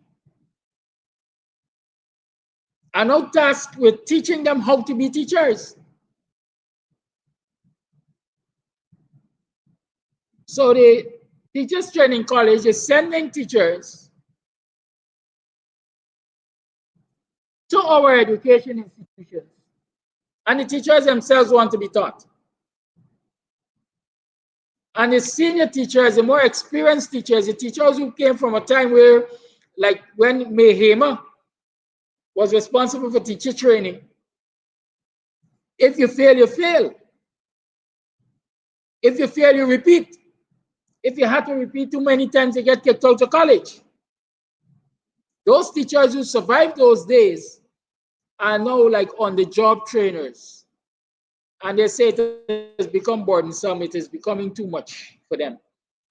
B: Are now tasked with teaching them how to be teachers. So the Teachers Training College is sending teachers to our education institutions, and the teachers themselves want to be taught. And the senior teachers, the more experienced teachers, the teachers who came from a time where, like when Mayhema was responsible for teacher training, if you fail, you fail. If you fail, you repeat. If you have to repeat too many times, you get kicked out of college. Those teachers who survived those days are now like on-the-job trainers. And they say it has become burdensome, it is becoming too much for them.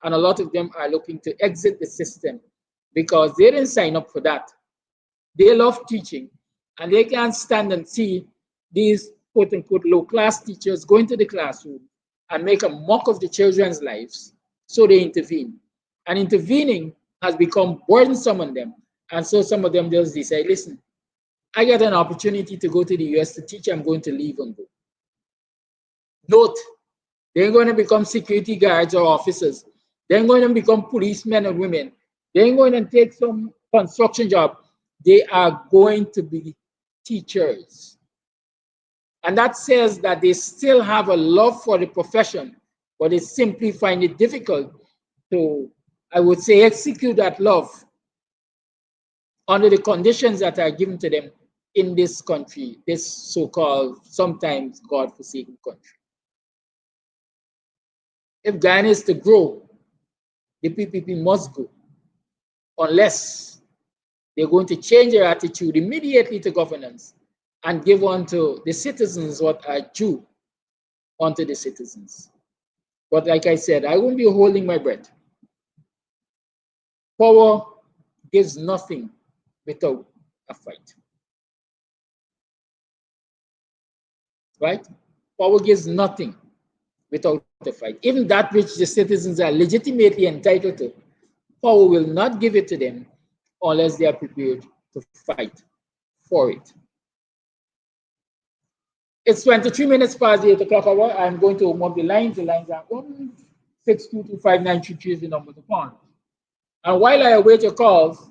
B: And a lot of them are looking to exit the system because they didn't sign up for that. They love teaching, and they can't stand and see these quote-unquote low-class teachers go into the classroom and make a mock of the children's lives, so they intervene. And intervening has become burdensome on them. And so some of them just decide, listen, I get an opportunity to go to the US to teach, I'm going to leave and go. Note, they're going to become security guards or officers. They're going to become policemen and women. They're going to take some construction job. They are going to be teachers. And that says that they still have a love for the profession, but they simply find it difficult to, I would say, execute that love under the conditions that are given to them in this country, this so-called, sometimes God-forsaken country. If Guyana is to grow, the PPP must go, unless they're going to change their attitude immediately to governance and give unto the citizens what are due unto the citizens. But like I said, I won't be holding my breath. Power gives nothing without a fight. Right? Power gives nothing without a fight. Even that which the citizens are legitimately entitled to, power will not give it to them unless they are prepared to fight for it. It's 23 minutes past the 8 o'clock hour. I'm going to open up the lines. The lines are 1-622-5933 is the number to call. And while I await your calls,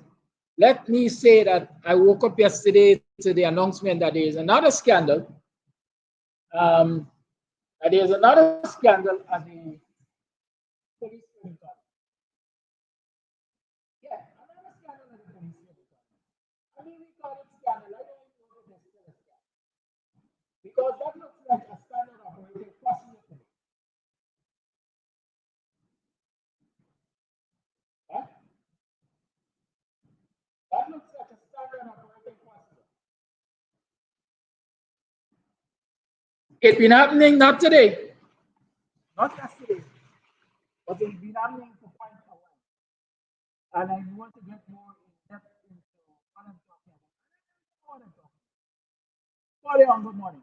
B: let me say that I woke up yesterday to the announcement that there is another scandal. There's another scandal at the police station. Yeah, another scandal at the police station. I mean, we call it scandal. I don't even know if it's still a scandal. Because that looks like a standard operating procedure. Huh? That looks like a standard operating procedure. It's been happening not today, not yesterday, but it's been happening for quite a while. And I want to get more in depth into what I'm talking about. Sorry, good morning.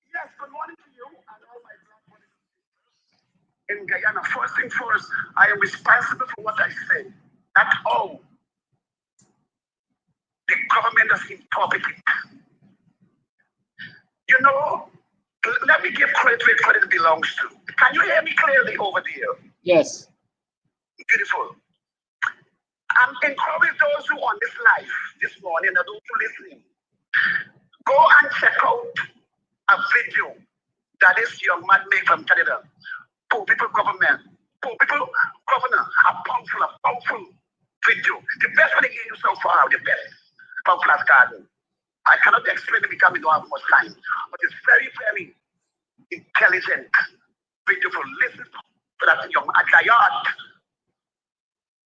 D: Yes, good morning to you and all my black brothers and sisters in Guyana. First thing first, I am responsible for what I say. Not all. The government has interpreted it. You know, let me give credit where credit belongs to. Can you hear me clearly over there?
B: Yes.
D: Beautiful. I'm encouraging those who are on this live this morning and those who are listening. Go and check out a video that this young man made from Canada. Poor people government. Poor people governor. A powerful video. The best one they gave you so far, the best. From Flash Garden. I cannot explain it because we don't have much time. But it's very, very intelligent, beautiful. Listen to that young Adayat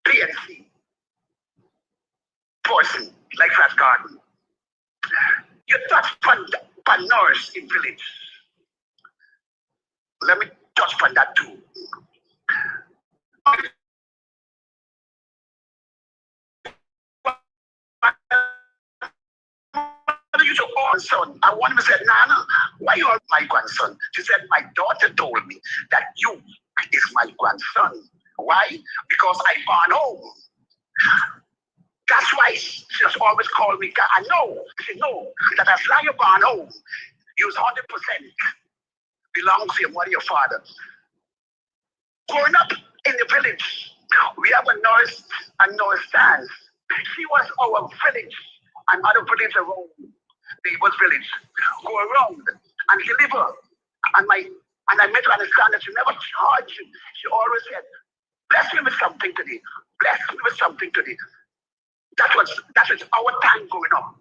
D: PNC person like Flash Garden. You touch upon nurse in village. Let me touch upon that too. Son, I want him to say, Nana, why you are my grandson? She said, my daughter told me that you is my grandson. Why? Because I born home. That's why she just always called me. I know, she know that as long as you're born home, you 100% belongs to your mother, your father. Growing up, in the village. We have a nurse and nurse stands. She was our village and other village around neighbor's village go around and deliver. And I made her understand that she never charged you. She always said, bless me with something today. Bless me with something today. That was our time growing up.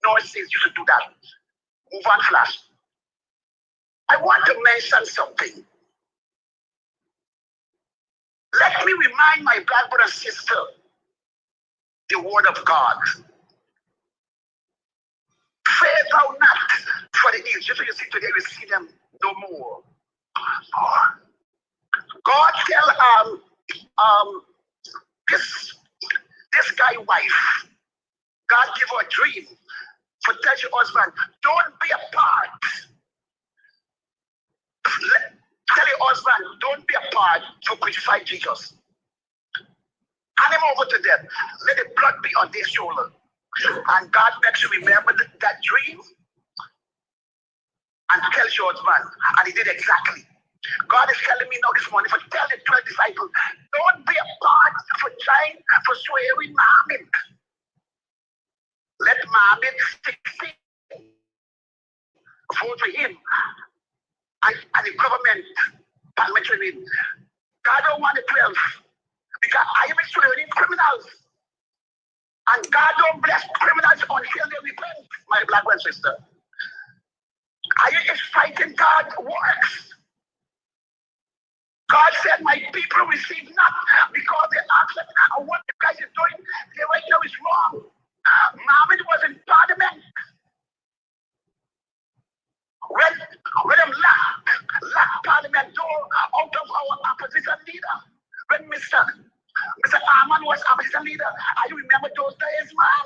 D: Nurses used to do that. Move on, Flash. I want to mention something. Let me remind my black brother and sister the word of God. Fear thou not for the ears. Just so you see today, we see them no more. God tell this guy wife, God give her a dream for tell your husband, don't be a part. Tell your husband, don't be a part to crucify Jesus. Hand him over to them. Let the blood be on their shoulder. And God makes you remember that dream and tells your husband. And he did exactly. God is telling me now this morning for tell the 12 disciples, don't be a part for trying for swearing Muhammad. Let Muhammad succeed. Vote for him. And the government parliamentary. God don't want the 12 because I am swearing criminals. And God don't bless criminals until they repent, my black and sister. I is fighting God's works. God said, my people receive not because they ask what you guys are doing. They right now is wrong. Muhammad was in parliament. When them lock parliament door out of our opposition leader. When Mr. Ahman was opposition leader, I remember those days, man.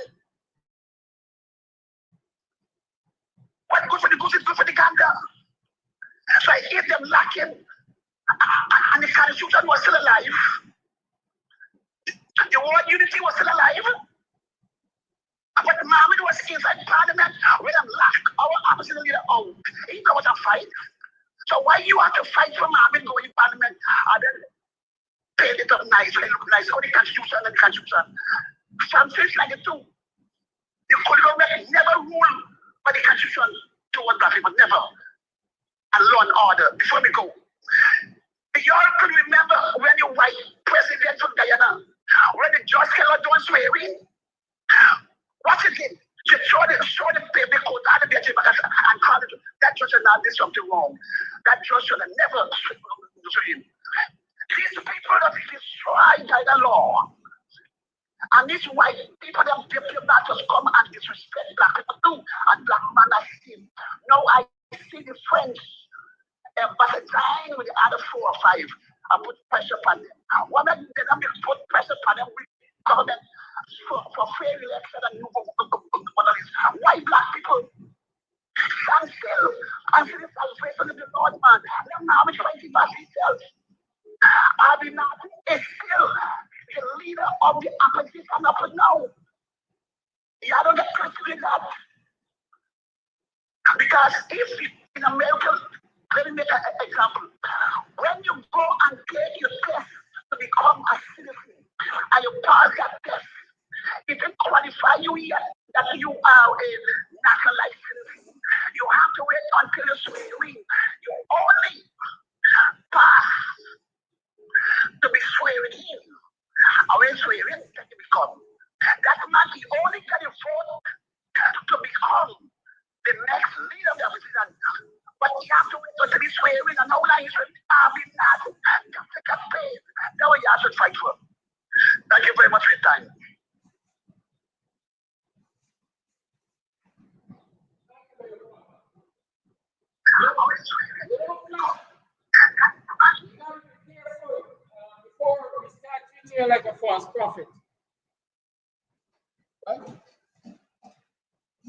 D: What good for the goose is good for the gander. So I hate them lacking, and the constitution was still alive. The world unity was still alive. But Muhammad was inside parliament when them locked our opposition leader out. He was a fight. So why you have to fight for Muhammad going in parliament and then paint it up nice, and look nice, all the constitution and the constitution. From 692, the government never ruled by the constitution towards black people, never. And law and order. Before we go, you all could remember when you white president of Guyana, when the judge cannot do swearing. What is it? You show the baby code out of the and call it. That judge now did something wrong. That judge should have never swear. These people that destroy Guyana law. And these white people, them not just come and disrespect black people too, and black man I see. Now I see the French ambassador with the other 4 or 5 and put pressure on them. One of them put pressure on them with government for fair election and new why black people stand still and see the salvation of the Lord, man. Them now be fighting by themselves. Abinat is still the leader of the opposition up now. You don't get confused that. Because if in America, let me make an example. When you go and take your test to become a citizen and you pass that test, it will qualify you yet that you are a naturalized citizen. You have to wait until you're swearing. You only pass to be swearing in. Or when swearing, that you become. That man, he only can afford to become the next leader of the opposition. But you have to wait until he's swearing and how long he's army not. Just take a space. That's what you have to fight for. Thank you very much for your time.
B: Before we start treating you like a false prophet. Right?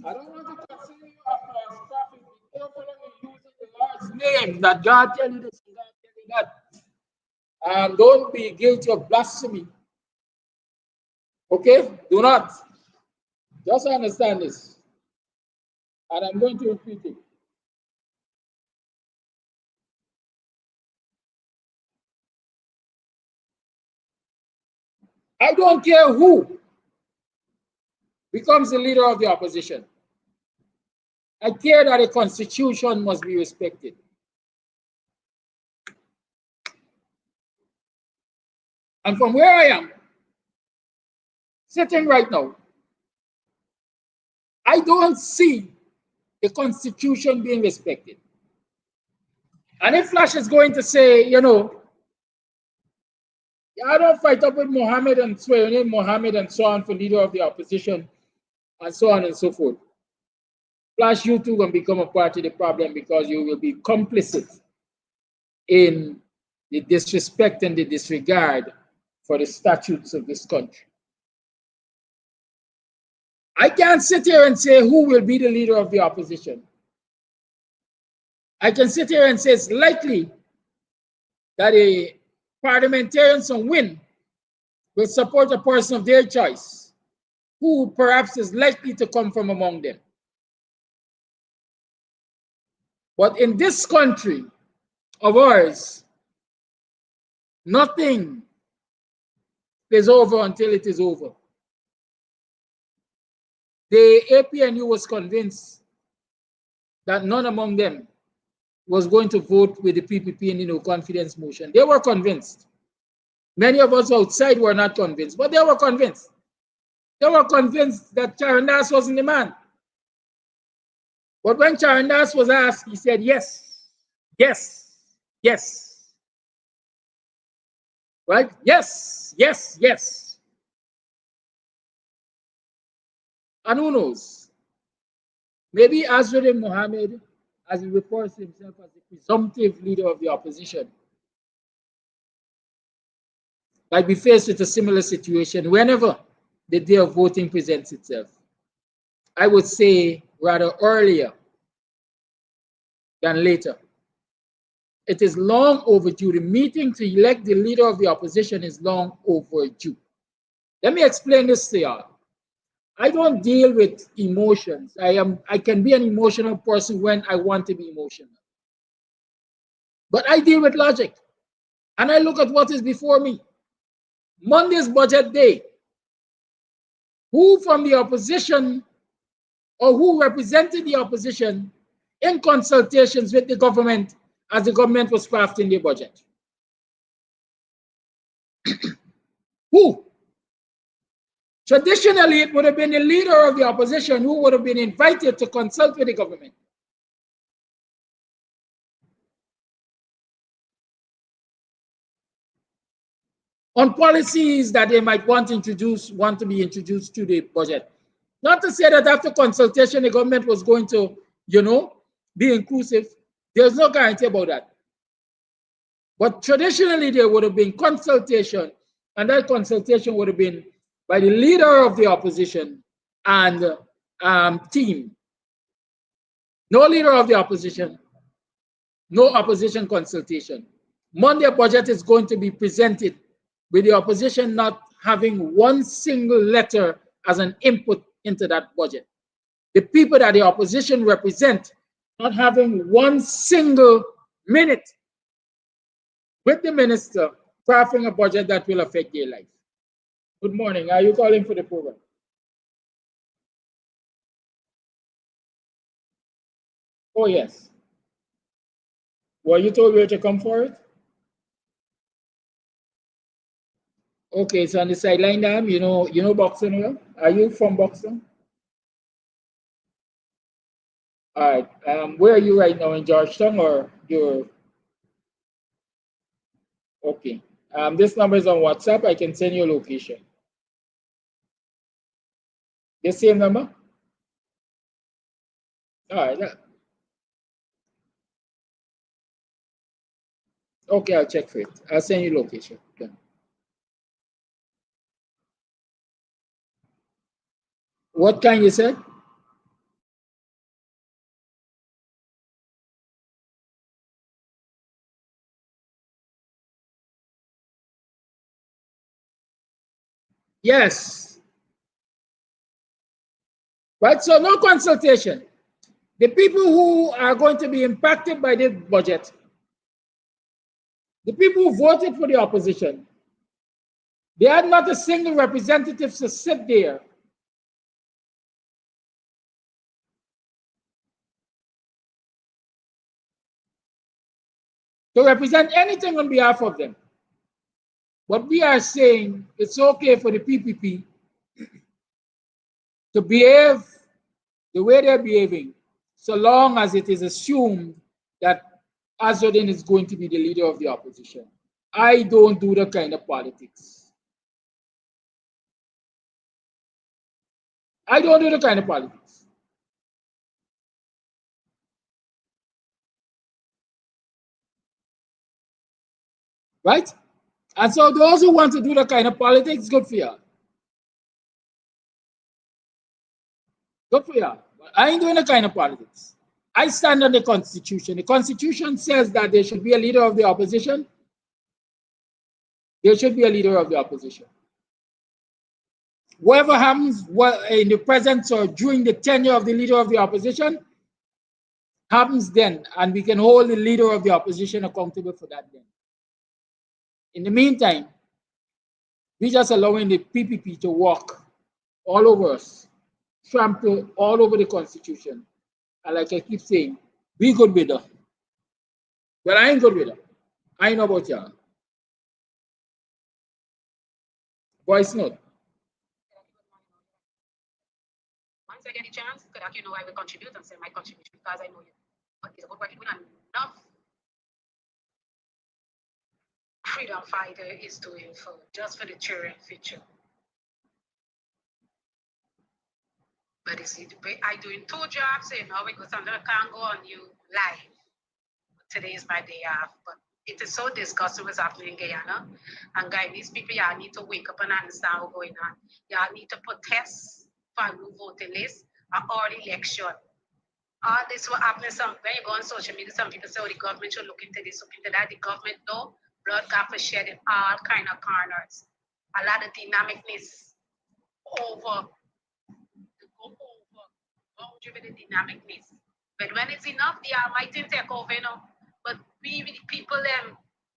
B: I don't want to consider you a false prophet. Be careful when you using the Lord's name that God tell you this and God tell you that. And don't be guilty of blasphemy. Okay? Do not. Just understand this. And I'm going to repeat it. I don't care who becomes the leader of the opposition. I care that the constitution must be respected. And from where I am, sitting right now, I don't see the constitution being respected. And if Flash is going to say, you know, I don't fight up with Mohammed and swear your name Mohammed and so on for leader of the opposition and so on and so forth. Flash, you too can become a part of the problem because you will be complicit in the disrespect and the disregard for the statutes of this country. I can't sit here and say who will be the leader of the opposition. I can sit here and say it's likely that a parliamentarian from win will support a person of their choice who perhaps is likely to come from among them. But in this country of ours, nothing is over until it is over. The APNU was convinced that none among them was going to vote with the PPP in the no confidence motion. They were convinced. Many of us outside were not convinced, but they were convinced. They were convinced that Charandas wasn't the man. But when Charandas was asked, he said, yes, yes, yes. Right? Yes, yes, yes. And who knows? Maybe Azruddin Mohammed, as he reports himself as the presumptive leader of the opposition, might be faced with a similar situation whenever the day of voting presents itself. I would say rather earlier than later. It is long overdue. The meeting to elect the leader of the opposition is long overdue. Let me explain this to y'all. I don't deal with emotions. I can be an emotional person when I want to be emotional. But I deal with logic. And I look at what is before me. Monday's budget day. Who from the opposition or who represented the opposition in consultations with the government as the government was crafting the budget? Who? Traditionally, it would have been the leader of the opposition who would have been invited to consult with the government. On policies that they might want to be introduced to the budget. Not to say that after consultation, the government was going to, be inclusive. There's no guarantee about that. But traditionally, there would have been consultation, and that consultation would have been by the leader of the opposition and team. No leader of the opposition, no opposition consultation. Monday budget is going to be presented with the opposition not having one single letter as an input into that budget. The people that the opposition represent not having one single minute with the minister crafting a budget that will affect their life. Good morning. Are you calling for the program? Oh, yes. Were you told where to come for it? Okay, so on the sideline dam, you know Buxtonian? Are you from Buxton? All right. Where are you right now, in Georgetown or you're? Okay. This number is on WhatsApp. I can send you a location. The same number? All right. Okay, I'll check for it. I'll send you location. Okay. What kind you said? Yes. Right, so no consultation. The people who are going to be impacted by this budget, the people who voted for the opposition, They had not a single representative to sit there to represent anything on behalf of them. But we are saying it's okay for the PPP to behave the way they're behaving, so long as it is assumed that Azudin is going to be the leader of the opposition. I don't do the kind of politics. I don't do the kind of politics. Right? And so those who want to do the kind of politics, good for you. Good for you. But I ain't doing the kind of politics. I stand on the Constitution. The Constitution says that there should be a leader of the opposition. There should be a leader of the opposition. Whatever happens in the presence or during the tenure of the leader of the opposition happens then, and we can hold the leader of the opposition accountable for that then. In the meantime, we're just allowing the PPP to walk all over us, trample all over the Constitution. And like I keep saying, be good with her. But I ain't good with her. I ain't know about y'all. Voice note.
E: Once I get a chance, because you know I will contribute and say my contribution because I know you. But it's a good work you're doing enough freedom fighter is doing for just for the children future. But you see, I doing 2 jobs, so you know, because sometimes I can't go on you live. Today is my day off, but it is so disgusting what's happening in Guyana. And Guyanese people, y'all need to wake up and understand what's going on. Y'all need to protest for a new voting list or election. All this will happen. When you go on social media, some people say, oh, the government should look into this, look into that. The government, no, blood got for shed in all kind of corners. A lot of dynamicness over, boundary with the dynamicness. But when it's enough, the Almighty take over, you know. But we, the people,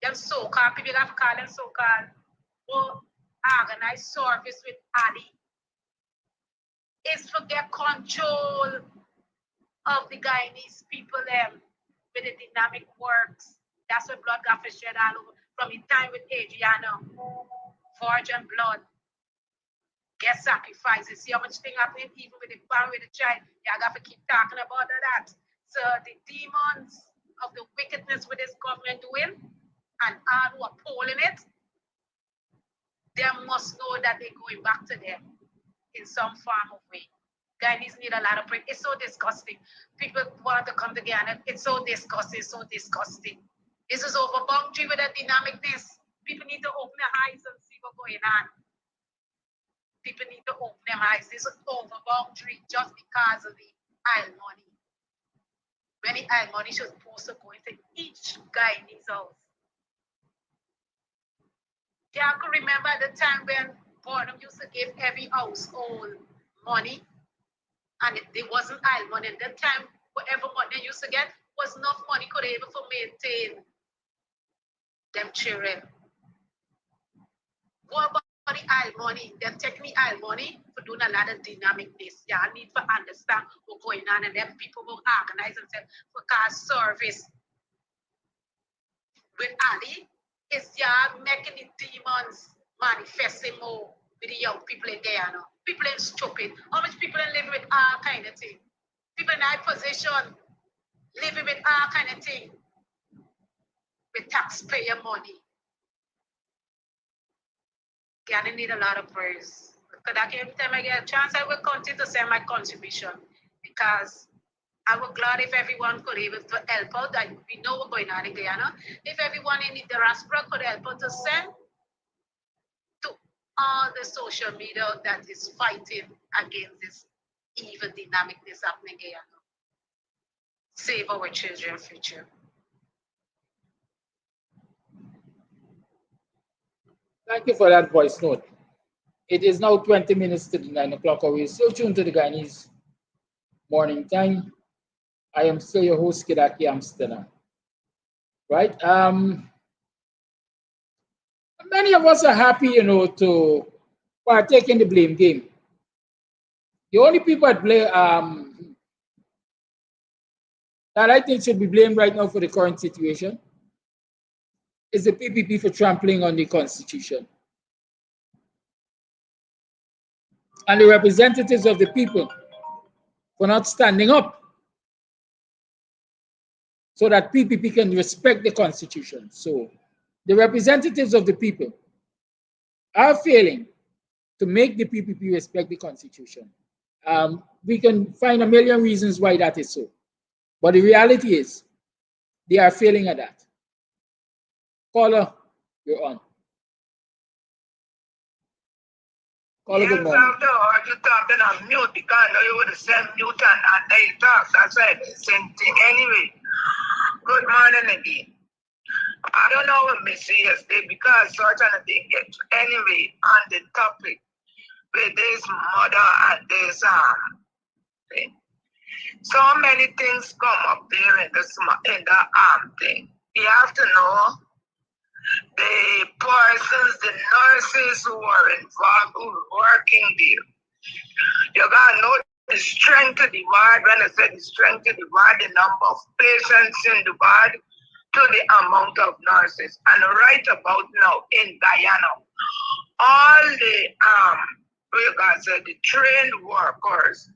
E: them so-called, people have called them so-called, will organize service with Ali. It's for their control of the Guyanese people, with the dynamic works. That's what blood got for shed all over. From the time with Adriana, virgin blood, get sacrifices. See how much thing happening even with the family, with the child. You got to keep talking about that. So the demons of the wickedness with this government doing, and all who are polling it, they must know that they're going back to them in some form of way. Guyanese need a lot of prayer. It's so disgusting. People want to come together. It's so disgusting, so disgusting. This is over boundary with the dynamicness. People need to open their eyes and see what's going on. People need to open their eyes. This is over boundary just because of the oil money. When the oil money should supposed to go into each Guyanese house. Y'all can remember the time when Burnham used to give every household money, and it wasn't oil money. At that time, whatever money they used to get was enough money could able to maintain them children. What about the oil money? They're taking the oil money for doing a lot of dynamicness. Y'all need to understand what's going on, and then people will organize themselves for car service. With Ali, it's y'all making the demons manifesting more with the young people in Guyana. People ain't stupid. How much people are living with all kind of thing? People in high position living with all kind of thing with taxpayer money. Guyana need a lot of prayers. Because every time I get a chance, I will continue to send my contribution because I would glad if everyone could able to help out. That we know what's going on in Guyana. If everyone in the diaspora could help out to send to all the social media that is fighting against this evil dynamicness happening in Guyana. Save our children's future.
B: Thank you for that voice note. It is now 20 minutes to the 9 o'clock hour. We're still tuned to the Guyanese morning time. I am still your host, Kidaki Amsterdam. Right? Let many of us are happy, to partake in the blame game. The only people that I think should be blamed right now for the current situation is the PPP for trampling on the Constitution. And the representatives of the people for not standing up so that PPP can respect the Constitution. So the representatives of the people are failing to make the PPP respect the Constitution. We can find a million reasons why that is so. But the reality is, they are failing at that. Caller, you're on. Caller, good morning.
D: You talking on mute because you would have sent mute and they talk. That's why it's the same thing anyway. Good morning again. I don't know what Missy yesterday because such a thing get anyway on the topic with this mother and this thing. So many things come up there in the thing. You have to know the persons, the nurses who are involved, who are working there. You gotta know the strength of the ward. When I say the strength of the ward, the number of patients in the ward to the amount of nurses. And right about now in Guyana, all the trained workers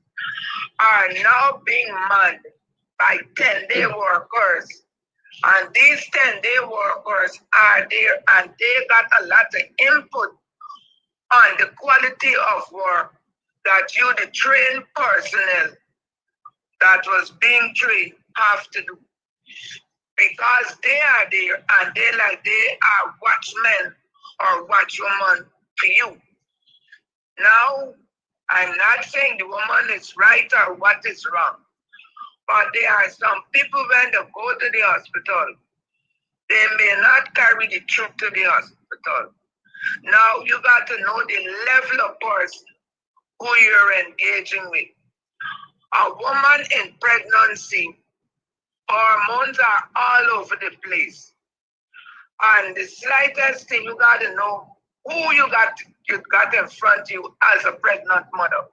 D: are now being manned by 10-day workers. And these 10-day workers are there and they got a lot of input on the quality of work that you, the trained personnel that was being trained, have to do. Because they are there and they are watchmen or watchwomen for you. Now, I'm not saying the woman is right or what is wrong. But there are some people when they go to the hospital, they may not carry the truth to the hospital. Now you got to know the level of person who you're engaging with. A woman in pregnancy, hormones are all over the place. And the slightest thing you got to know who you got in front of you as a pregnant mother.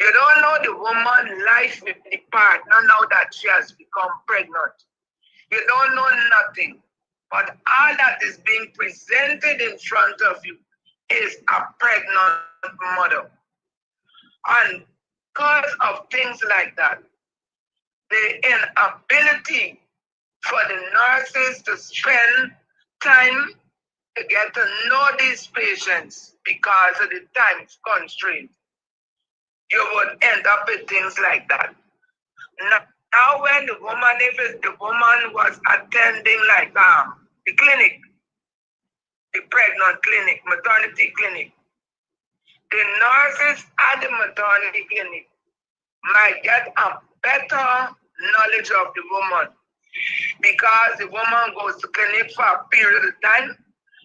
D: You don't know the woman's life with the partner now that she has become pregnant. You don't know nothing. But all that is being presented in front of you is a pregnant mother. And because of things like that, the inability for the nurses to spend time to get to know these patients because of the time constraint, you would end up with things like that. Now when the woman was attending like the clinic, the pregnant clinic, maternity clinic, the nurses at the maternity clinic might get a better knowledge of the woman because the woman goes to clinic for a period of time,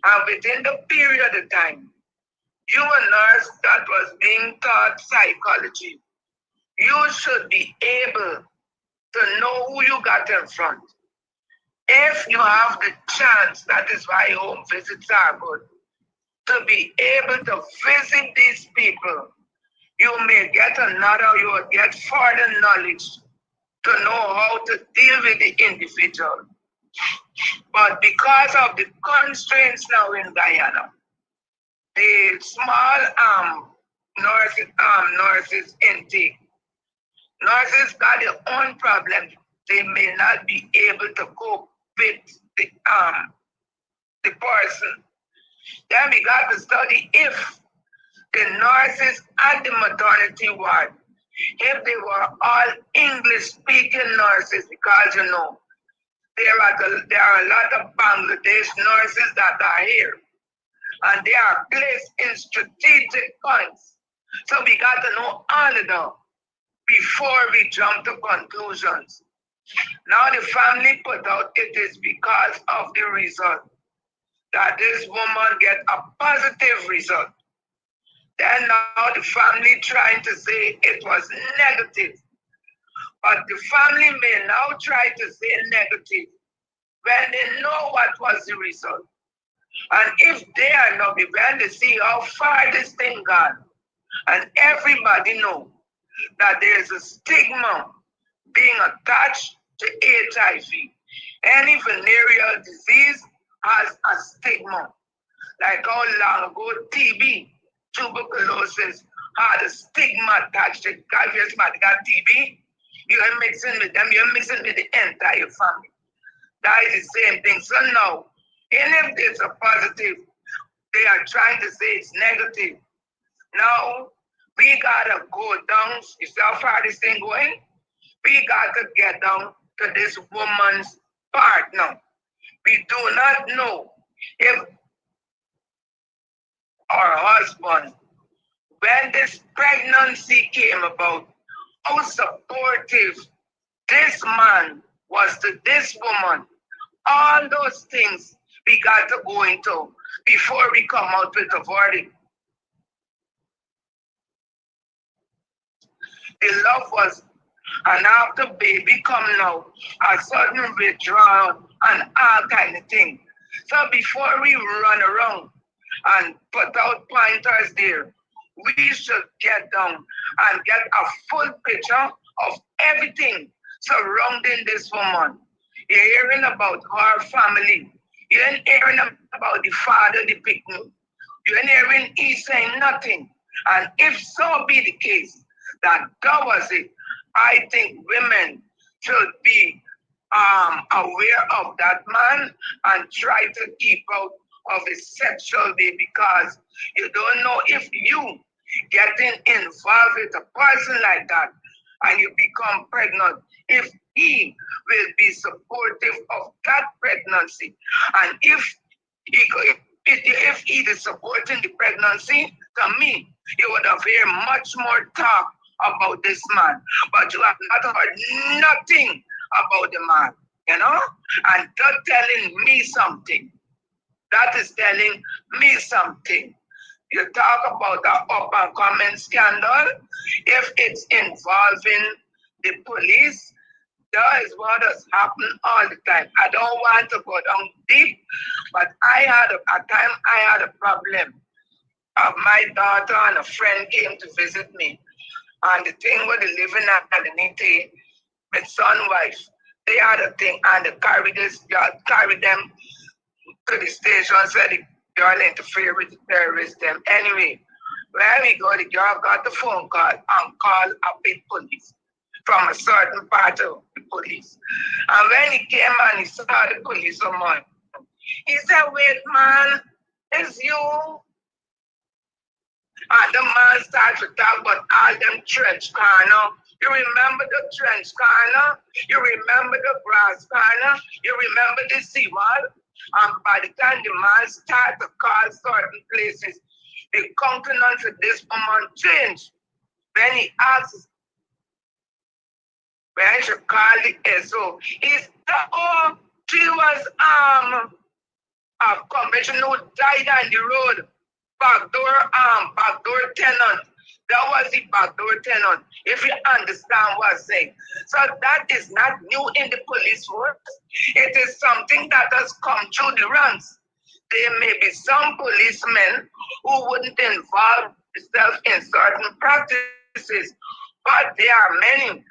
D: and within the period of time, you a nurse that was being taught psychology, you should be able to know who you got in front. If you have the chance, that is why home visits are good, to be able to visit these people, you will get further knowledge to know how to deal with the individual. But because of the constraints now in Guyana, the small nurses intake, nurses got their own problems. They may not be able to cope with the person. Then we got to study if the nurses at the maternity ward, if they were all English-speaking nurses, because there are a lot of Bangladesh nurses that are here, and they are placed in strategic points. So we got to know all of them before we jump to conclusions. Now the family put out it is because of the result that this woman get a positive result. Then now the family trying to say it was negative. But the family may now try to say negative when they know what was the result.
F: And if they are not, we began to see how far this thing gone. And everybody know that there is a stigma being attached to HIV. Any venereal disease has a stigma. Like how long ago TB, tuberculosis, had a stigma attached to it. Because if somebody got TB, you're mixing with them, you're mixing with the entire family. That is the same thing. So now, even if it's a positive, they are trying to say it's negative. Now, we gotta go down. You see how far this thing going? We got to get down to this woman's part now. We do not know if our husband, when this pregnancy came about, how supportive this man was to this woman. All those things we got to go into before we come out with a verdict. The love was, and after baby come now, a sudden withdrawal and all kind of thing. So before we run around and put out pointers there, we should get down and get a full picture of everything surrounding this woman. You're hearing about her family. You ain't hearing about the father, the picnic. You ain't hearing he saying nothing. And if so be the case, that was it, I think women should be aware of that man and try to keep out of his sexual way, because you don't know if you getting involved with a person like that and you become pregnant, if he will be supportive of that pregnancy. And if he is supporting the pregnancy, to me, you would have heard much more talk about this man, but you have not heard nothing about the man, you know? And that's telling me something. That is telling me something. You talk about the up and coming scandal. If it's involving the police, that is what has happened all the time. I don't want to go down deep, but a time I had a problem. My daughter and a friend came to visit me. And the thing with the living underneath it, my son wife, they had a thing and they carried them to the station, said the girl interfered with the terrorists. Them. Anyway, where we go, the girl got the phone call and called a big police from a certain part of the police. And when he came and he saw the police someone, he said, wait man, it's you. And the man started to talk about all them trench corner. You remember the trench corner? You remember the grass corner? You remember the seawall? And by the time the man started to call certain places, the countenance of this woman changed. When he asked, when she called the SO, he said, oh, she was a commissioner who died on the road. Backdoor tenant. That was the backdoor tenant, if you understand what I'm saying. So that is not new in the police force. It is something that has come through the ranks. There may be some policemen who wouldn't involve themselves in certain practices, but there are many.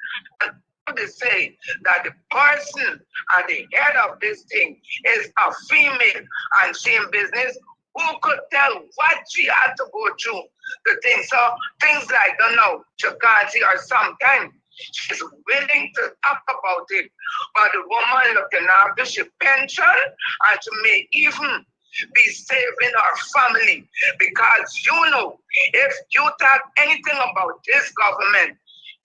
F: They say that the person at the head of this thing is a female and she in business who could tell what she had to go through the thing. So things like, don't know, Chakati or sometimes she's willing to talk about it. But the woman looking after she pension and she may even be saving her family. Because you know, if you talk anything about this government,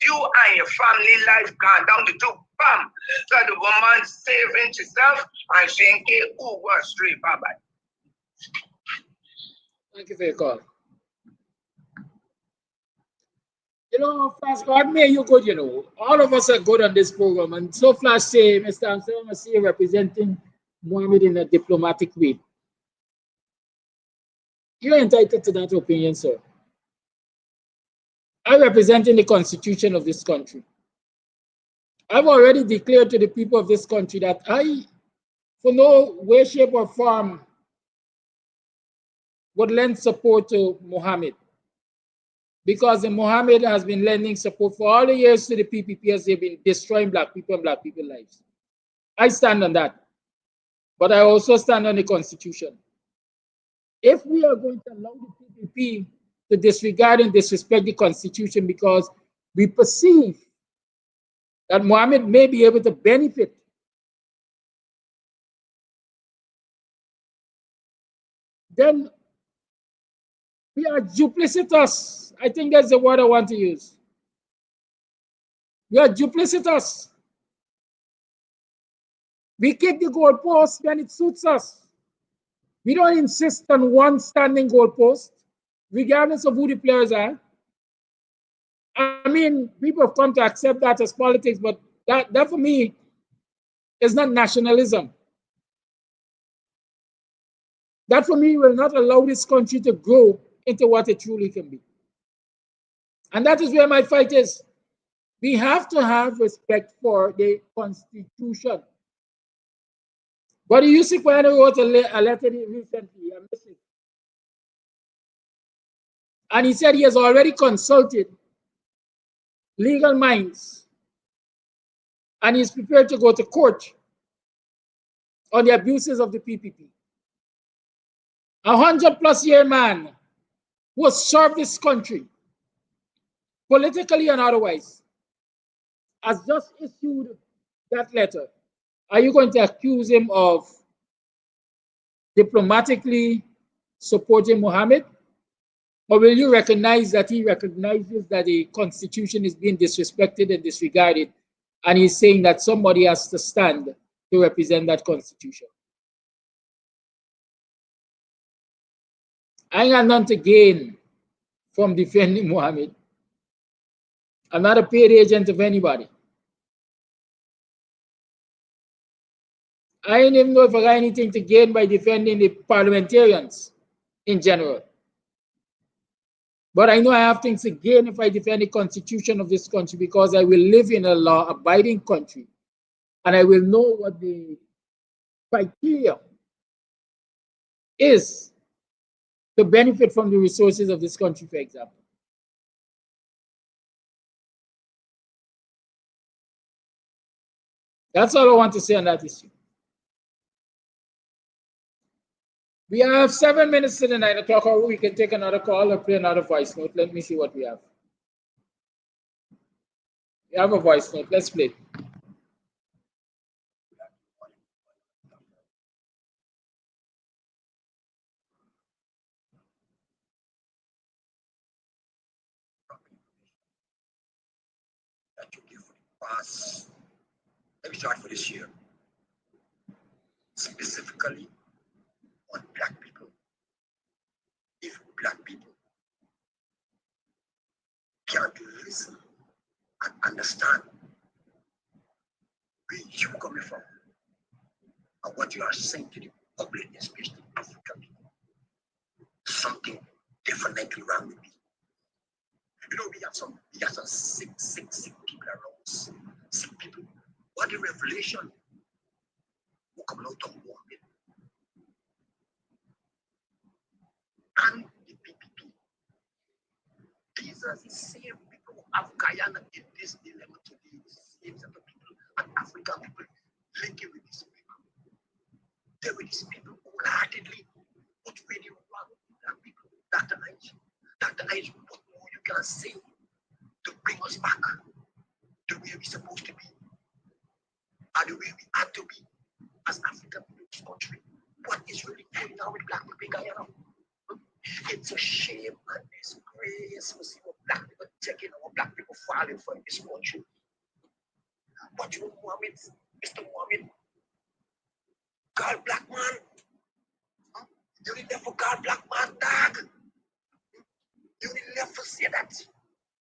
F: you and your family life gone down the tube, bam. So the woman saving herself and she ain't get over straight. Bye-bye.
B: Thank you for your call. You know, Flash, God made you good, you know. All of us are good on this program. And so Flash say, Mr. Amsterdam, I see you representing Mohammed in a diplomatic way. You're entitled to that opinion, sir. I'm representing the constitution of this country. I've already declared to the people of this country that I, for no way, shape, or form, would lend support to Mohammed, because the Mohammed has been lending support for all the years to the PPP as they've been destroying black people and black people's lives. I stand on that. But I also stand on the Constitution. If we are going to allow the PPP to disregard and disrespect the Constitution because we perceive that Mohammed may be able to benefit, then we are duplicitous. I think that's the word I want to use. We are duplicitous. We kick the goalpost when it suits us. We don't insist on one standing goalpost, regardless of who the players are. I mean, people have come to accept that as politics, but that for me is not nationalism. That for me will not allow this country to grow into what it truly can be. And that is where my fight is. We have to have respect for the Constitution. But Yusuf Wayne wrote a letter recently, I missed it. And he said he has already consulted legal minds and he's prepared to go to court on the abuses of the PPP. 100+ year man who has served this country politically and otherwise has just issued that letter. Are you going to accuse him of diplomatically supporting Mohammed? Or will you recognize that he recognizes that the Constitution is being disrespected and disregarded, and he's saying that somebody has to stand to represent that Constitution? I ain't got none to gain from defending Mohammed. I'm not a paid agent of anybody. I don't even know if I got anything to gain by defending the parliamentarians in general. But I know I have things to gain if I defend the Constitution of this country, because I will live in a law-abiding country and I will know what the criteria is to benefit from the resources of this country, for example. That's all I want to say on that issue. We have 7 minutes to the 9 o'clock, or we can take another call or play another voice note. Let me see what we have. We have a voice note. Let's play.
G: That you give for the past. Let me start for this year. Specifically on black people. If black people can't listen and understand where you coming from and what you are saying to the public, especially African people, something definitely wrong with me. You know, we have some sick people around us. Sick people. What the revelation will come out of Mohammed and the PPP. These are the same people who have Guyana in this dilemma today. The same set of people and African people linking with these people. They were these people wholeheartedly put really wrong with black people. Dr. Age, what more you can say to bring us back the way we're supposed to be and the way we had to be as African people in this country? What is really going on with black people in Guyana? It's a shame and disgrace to see what black people taking or black people falling for in this country. But you know, Mohammed, Mr. Mohammed, God black man, you didn't left for God black man, dog. You didn't left for say that.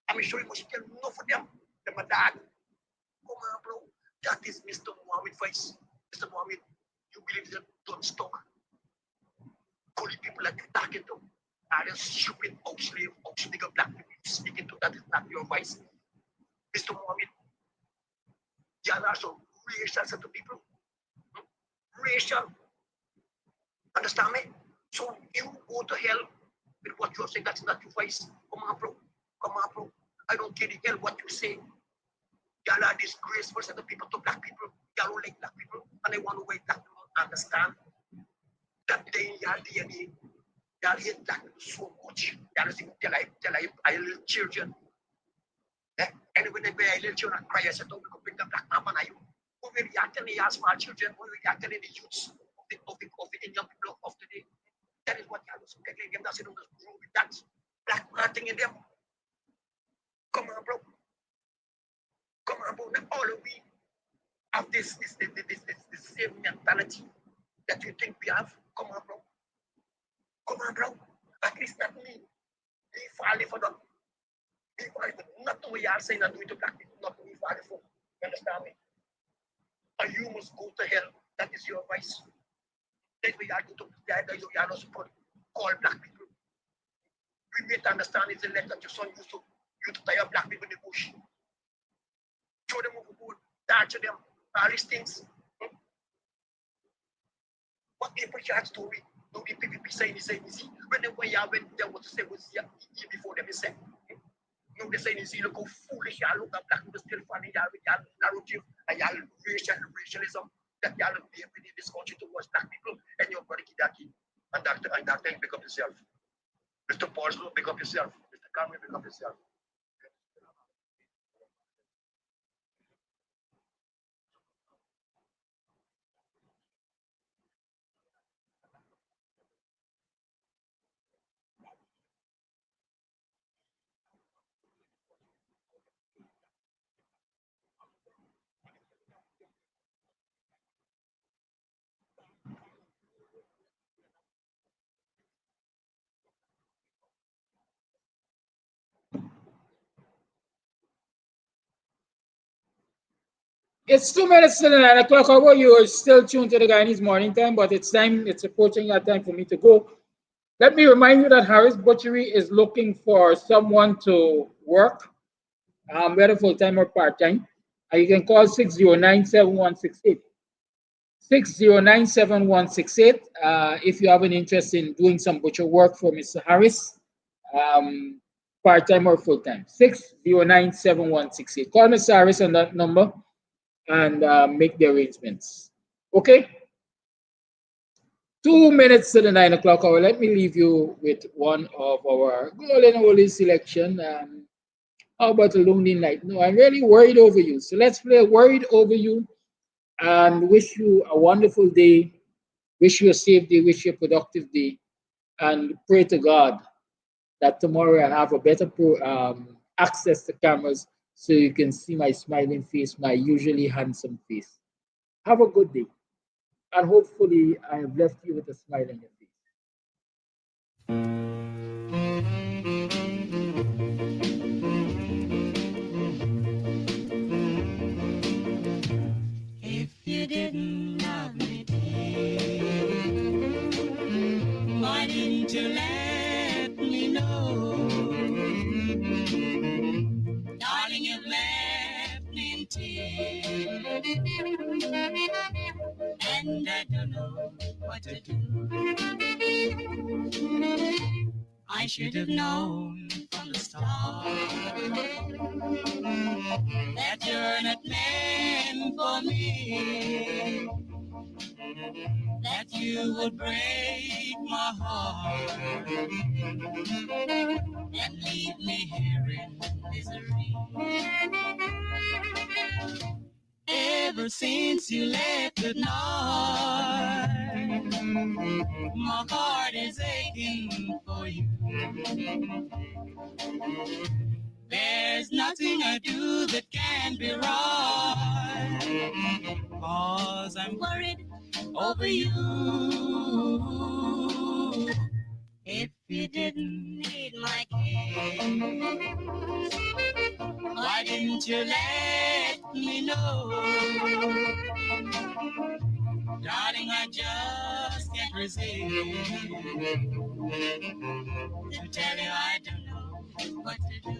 G: I'm sure you must get enough for them. Them a dog. Come on, bro. That is Mr. Mohammed voice. Mr. Mohammed, you believe that don't stop. Only people that you're talking to are the stupid out-slave, out-nigger black people you're speaking to. That is not your voice. Mr. Mohammed, you are also racial set of people. Racial. Understand me? So you go to hell with what you're saying. That's not your voice. Come on, bro. Come on, bro. I don't care the hell what you say. Y'all are disgraceful set of people to black people. Y'all don't like black people. And they want to wait black people understand that they in your DNA. Y'all hate black people so much. Y'all think tell little children. And when they be little children cry, I said, don't bring the black man on you. Who will react to the small children? Who will react to the youths of the young people of today? That is what y'all was getting them. That's it. With that black man thing in them. Come on, bro. Come on, bro. Now all of we have this same mentality that you think we have. Come on, bro. Come on, bro. At least not me. Me falling for them. Me falling for nothing we are saying and doing to black people. Not me falling for. You understand me? And you must go to hell. That is your advice. That's why you are going to you are not supposed to call black people. We need to understand is the letter that your son used to tire black people in the bush. Throw them overboard, torture them, all these things. What people share story? No, the people saying easy. When they want to say was here before them, they say. No, they say easy, look how foolish y'all look at black people still funny, y'all with y'all narrative and y'all racialism that y'all be within this country towards black people and your brother Kidaki. And that thing pick up yourself. Mr. Paulslow, pick up yourself. Mr. Carmen, pick up yourself.
B: It's 2 minutes to the 9 o'clock. However, you are still tuned to the Guyanese morning time, but it's time, it's approaching that time for me to go. Let me remind you that Harris Butchery is looking for someone to work, whether full time or part time. You can call 609-7168. 609-7168 if you have an interest in doing some butcher work for Mr. Harris, part time or full time. 609-7168. Call Mr. Harris on that number and make the arrangements. Okay? 2 minutes to the 9 o'clock hour. Let me leave you with one of our golden oldies selection. How about a lonely night? No, I'm really worried over you. So let's play Worried Over You and wish you a wonderful day. Wish you a safe day. Wish you a productive day. And pray to God that tomorrow I have a better access to cameras so you can see my smiling face, my usually handsome face. Have a good day. And hopefully I have left you with a smile on your face.
C: If you didn't love me, dear, why didn't you let me know? Darling, you've left me in tears, and I don't know what to do. I should have known from the start that you're not meant for me, that you would break my heart and leave me here in misery. Ever since you left good night, my heart is aching for you. There's nothing I do that can be right, 'cause I'm worried over you. If you didn't need my care, why didn't you let me know? Darling, I just can't resist to tell you I don't know what to do.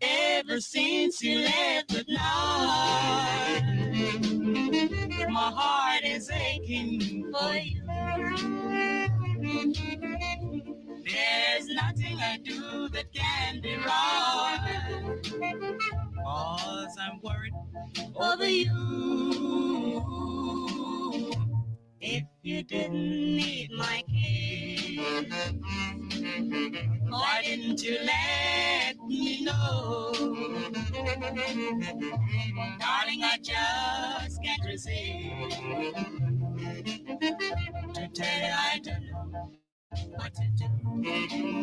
C: Ever since you left the north, my heart is aching for you. There's nothing I do that can be wrong, 'cause I'm worried over you. If you didn't need my care, why didn't you let me know? Darling, I just can't resist to tell you I don't know what to do.